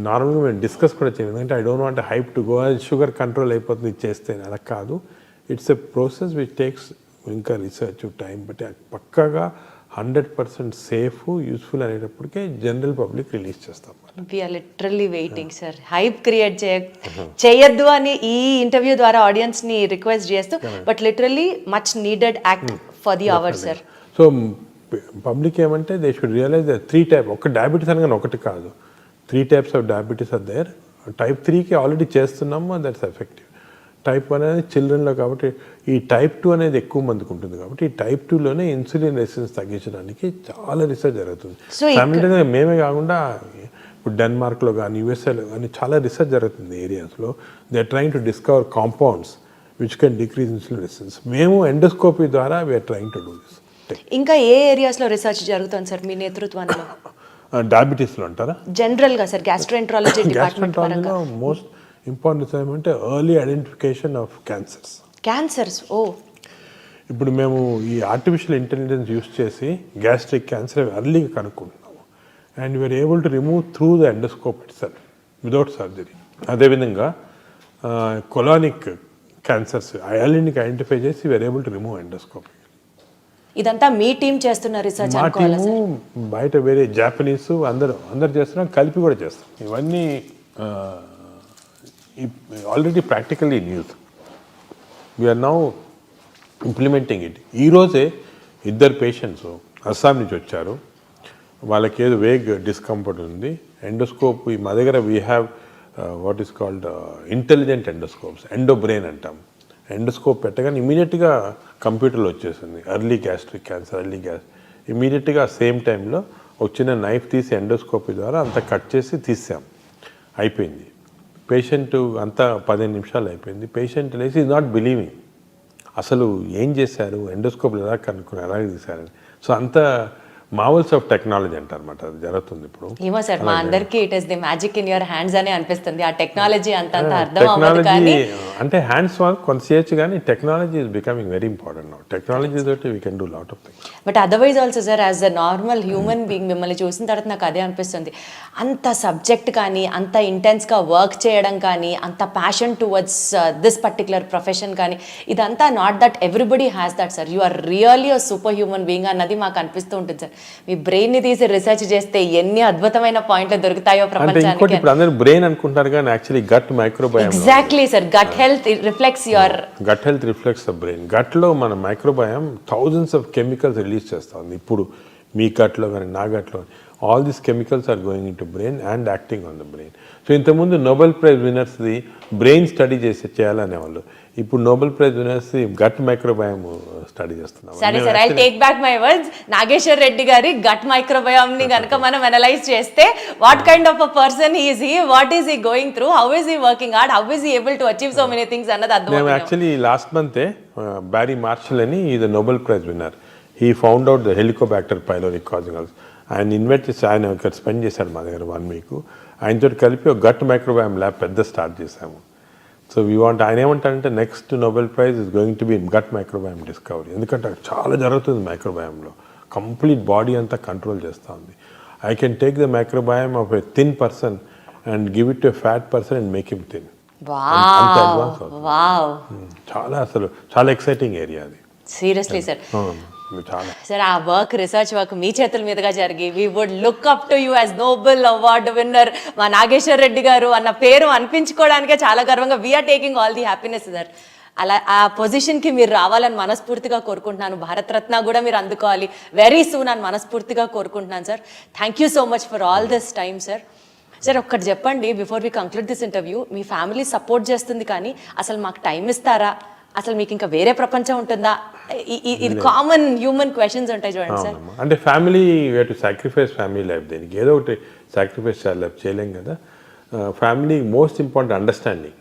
నార్మల్గా మేము డిస్కస్ కూడా చేయలేదు, ఎందుకంటే I don't want hype to go sugar control అయిపోతుంది ఇచ్చేస్తే, అలా కాదు. It's a process which takes ఇంకా రీసెర్చ్ టైం, బట్ పక్కాగా 100% సేఫ్ యూస్ఫుల్ అనేటప్పటికే జనరల్ పబ్లిక్ రిలీజ్ చేస్తాం. We're literally waiting sir. Hype create చేయొద్దు అని ఈ ఇంటర్వ్యూ ద్వారా ఆడియన్స్ ని రిక్వెస్ట్ చేస్తూ, but literally much needed act for the hour sir. So public ఏమంటే దే షుడ్ రియలైజ్ 3 టైప్, ఒక డయాబెటీస్ అనగానే ఒకటి కాదు, 3 types of diabetes are there. Type 3కి ఆల్రెడీ చేస్తున్నాము, దట్స్ ఎఫెక్టివ్. టైప్ 1 అనేది చిల్డ్రన్లో, కాబట్టి ఈ టైప్ 2 అనేది ఎక్కువ మందికి ఉంటుంది. కాబట్టి ఈ టైప్ 2లోనే ఇన్సులిన్ రెసిస్టెన్స్ తగ్గించడానికి చాలా రీసెర్చ్ జరుగుతుంది. ఫ్యామిలీగా మేమే కాకుండా ఇప్పుడు డెన్మార్క్లో కానీ యూఎస్ఏలో కానీ చాలా రీసెర్చ్ జరుగుతుంది ఏరియాస్లో. They are trying to discover compounds which can decrease insulin resistance. మేము ఎండోస్కోపీ ద్వారా we're trying to do this. ఇంకా ఏ ఏరియాస్లో రీసెర్చ్ జరుగుతుంది సార్ మీ నేతృత్వంలో? డయాబెటీస్లో అంటారా? జనరల్గా సార్ గ్యాస్ట్రోఎంట్రాలజీ డిపార్ట్మెంట్ పరంగా మోస్ట్ ఇంపార్టెన్స్ ఏమంటే ఎర్లీ ఐడెంటిఫికేషన్ ఆఫ్ క్యాన్సర్స్. ఇప్పుడు మేము ఈ ఆర్టిఫిషియల్ ఇంటెలిజెన్స్ యూస్ చేసి గ్యాస్ట్రిక్ క్యాన్సర్ ఎర్లీగా కనుక్కుంటున్నాము, and we're able to remove through the endoscope itself without surgery. అదేవిధంగా కొలానిక్ క్యాన్సర్స్ ఎర్లీకి ఐడెంటిఫై చేసి we're able to remove endoscope. ఇదంతా మీ టీం చేస్తున్న రీసెర్చ్? మా టీము బయట వేరే జాపనీస్ అందరు చేస్తున్నాం, కలిపి కూడా చేస్తాం. ఇవన్నీ already practically in use. We are now implementing it. ఈరోజే 2 పేషెంట్స్ అస్సాం నుంచి వచ్చారు, వాళ్ళకి ఏదో వేగ్ డిస్కంఫర్ట్ ఉంది. ఎండోస్కోప్ మా దగ్గర we have what is called intelligent endoscopes, endobrain అంటాం. ఎండోస్కోప్ పెట్టగానే ఇమీడియట్గా కంప్యూటర్లో వచ్చేసింది ఎర్లీ గ్యాస్ట్రిక్ క్యాన్సర్, ఇమీడియట్గా సేమ్ టైంలో వచ్చిన నైఫ్ తీసి ఎండోస్కోపీ ద్వారా అంతా కట్ చేసి తీసాం, అయిపోయింది. పేషెంట్ అంతా 15 నిమిషాలు అయిపోయింది. పేషెంట్ లేసి ఈజ్ నాట్ బిలీవింగ్, అసలు ఏం చేశారు, ఎండోస్కోప్లు ఎలా కనుక్కున్నారు, ఎలా తీశారని. సో అంత మార్వెల్స్ ఆఫ్ టెక్నాలజీ అంటారన్నమాట, అది జరుగుతుంది ఇప్పుడు. ఏమో సార్, మా అందరికీ it is the magic in your hands అని అనిపిస్తుంది. ఆ టెక్నాలజీ అంత అర్థం అవ్వదు, కానీ అంటే హ్యాండ్స్ కొంత చేయొచ్చు, కానీ technology is becoming very important now. Technology తోటి we can do lot of things. But otherwise also sir, as a normal human being మిమ్మల్ని చూసిన తర్వాత నాకు అదే అనిపిస్తుంది. అంత సబ్జెక్ట్ కానీ, అంత ఇంటెన్స్గా వర్క్ చేయడం కానీ, అంత passion towards this particular profession కానీ, ఇదంతా not that everybody has that sir. You are really a super human being అన్నది మాకు అనిపిస్తూ ఉంటుంది సార్. మీ బ్రెయిన్ ని తీసి రిసెర్చ్ చేస్తే ఎన్ని అద్భుతమైన పాయింట్లు దొరుకుతాయో ప్రపంచానికి. ఇప్పుడు అందరూ బ్రెయిన్ అనుకుంటారు, కానీ actually gut microbiome. Exactly sir, gut health reflects your the brain. గట్లో మన microbiome thousands of chemicals release చేస్తా ఉంది. ఇప్పుడు మీ గట్లో కానీ నా గట్లో all these chemicals are going into brain and acting on the brain. So ఇంతకుముందు నోబెల్ ప్రైజ్ విన్నర్స్ది బ్రెయిన్ స్టడీ చేయాలనేవాళ్ళు. ఇప్పుడు Nobel prize winners gut microbiome study చేస్తున్నాం. సరే sir, I take back my words. Nageshwar Reddy గారి గట్ మైక్రోబయోమ్ ని కనుక మనం అనలైజ్ చేస్తే, what kind of a person is he, what is he going through, how is he working hard, how is he able to achieve so many things అన్నది అర్థం. మేము actually last మంతే Barry martial అని ఈ Nobel prize winner, he found out the Helicobacter pylori causing also. ఆయన invite చేసి ఆయన ఇక్కడ spend చేశాడు మా దగ్గర 1 వీక్. ఆయనతో కలిపి ఒక గట్ మైక్రోబయోమ్ ల్యాబ్ పెద్ద స్టార్ట్ చేశాము. సో వీ వాంట్ ఆయన ఏమంటారంటే next Nobel prize is going to be in gut microbiome discovery, ఎందుకంటే చాలా జరుగుతుంది మైక్రోబయామ్లో, కంప్లీట్ బాడీ అంతా కంట్రోల్ చేస్తూ ఉంది. I can take the microbiome of a thin person and give it to a fat person and make him thin. అంత advance అవుతుంది. చాలా అసలు చాలా ఎక్సైటింగ్ ఏరియా అది. Seriously sir. చాలా సార్ ఆ వర్క్, రీసెర్చ్ వర్క్ మీ చేతుల మీదుగా జరిగి we would look up to you as Nobel award winner మా నాగేశ్వర్ రెడ్డి గారు అన్న పేరు అనిపించుకోవడానికే చాలా గర్వంగా we're taking all the happiness sir. అలా ఆ పొజిషన్కి మీరు రావాలని మనస్ఫూర్తిగా కోరుకుంటున్నాను. భారతరత్న కూడా మీరు అందుకోవాలి వెరీ సూన్ అని మనస్ఫూర్తిగా కోరుకుంటున్నాను sir. Thank you so much for all this time sir. Sir ఒక్కటి చెప్పండి before we conclude this interview, మీ ఫ్యామిలీ సపోర్ట్ చేస్తుంది కానీ అసలు మాకు టైం ఇస్తారా, అసలు మీకు ఇంకా వేరే ప్రపంచం ఉంటుందా, ఇది కామన్ హ్యూమన్ క్వశ్చన్స్ ఉంటాయి చూడండి సార్. అంటే family we to sacrifice family life, దేనికి ఏదో ఒకటి సాక్రిఫైస్ చేయలేం కదా. Family most important understanding,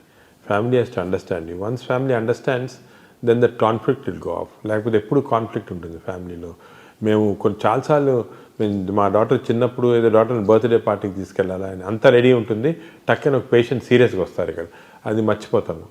family has to understand you. Once family understands then that conflict will go off. లేకపోతే ఎప్పుడు కాన్ఫ్లిక్ట్ ఉంటుంది ఫ్యామిలీలో. మేము చాలాసార్లు మా డాటర్ చిన్నప్పుడు ఏదో డాటర్ని బర్త్డే పార్టీకి తీసుకెళ్ళాలి అని అంతా రెడీ ఉంటుంది, టక్కన ఒక పేషెంట్ సీరియస్గా వస్తారు ఇక్కడ, అది మర్చిపోతాము.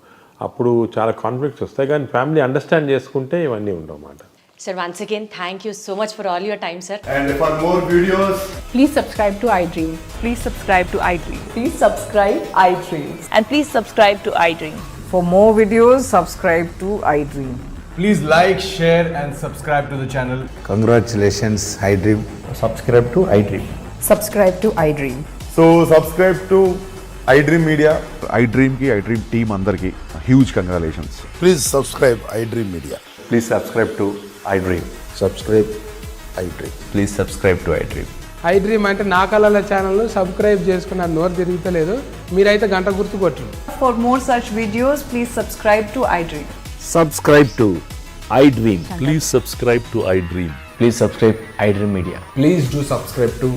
అప్పుడు చాలా కాన్ఫ్లిక్ట్స్ వస్తాయి, కానీ ఫ్యామిలీ అండర్స్టాండ్ చేసుకుంటే ఇవన్నీ ఉండవు అన్నమాట. Sir, once again, thank you so much for all your time, sir. And for more videos, Please subscribe to iDream. Please subscribe to iDream. Please subscribe iDream. And please subscribe to iDream. For more videos, subscribe to iDream. please like, share and subscribe to the channel. Congratulations, iDream. Subscribe to iDream. Subscribe to iDream. So subscribe to iDream Media. iDream ki iDream team అందరికి huge congratulations. Please subscribe iDream Media. Please subscribe to iDream. Subscribe iDream. Please subscribe to iDream. iDream అంటే నా కళల ఛానల్ను subscribe చేసుకున్న నోరు తిరుగుతలేదు, మీరైతే గంట గుర్తు కొట్టండి. For more such videos, please subscribe to iDream. Subscribe to iDream. Please subscribe to iDream. Please subscribe iDream Media. Please do subscribe to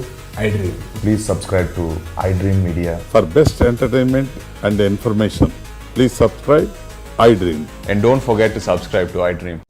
iDream. Please subscribe to iDream Media. For best entertainment and information, please subscribe iDream. And don't forget to subscribe to iDream.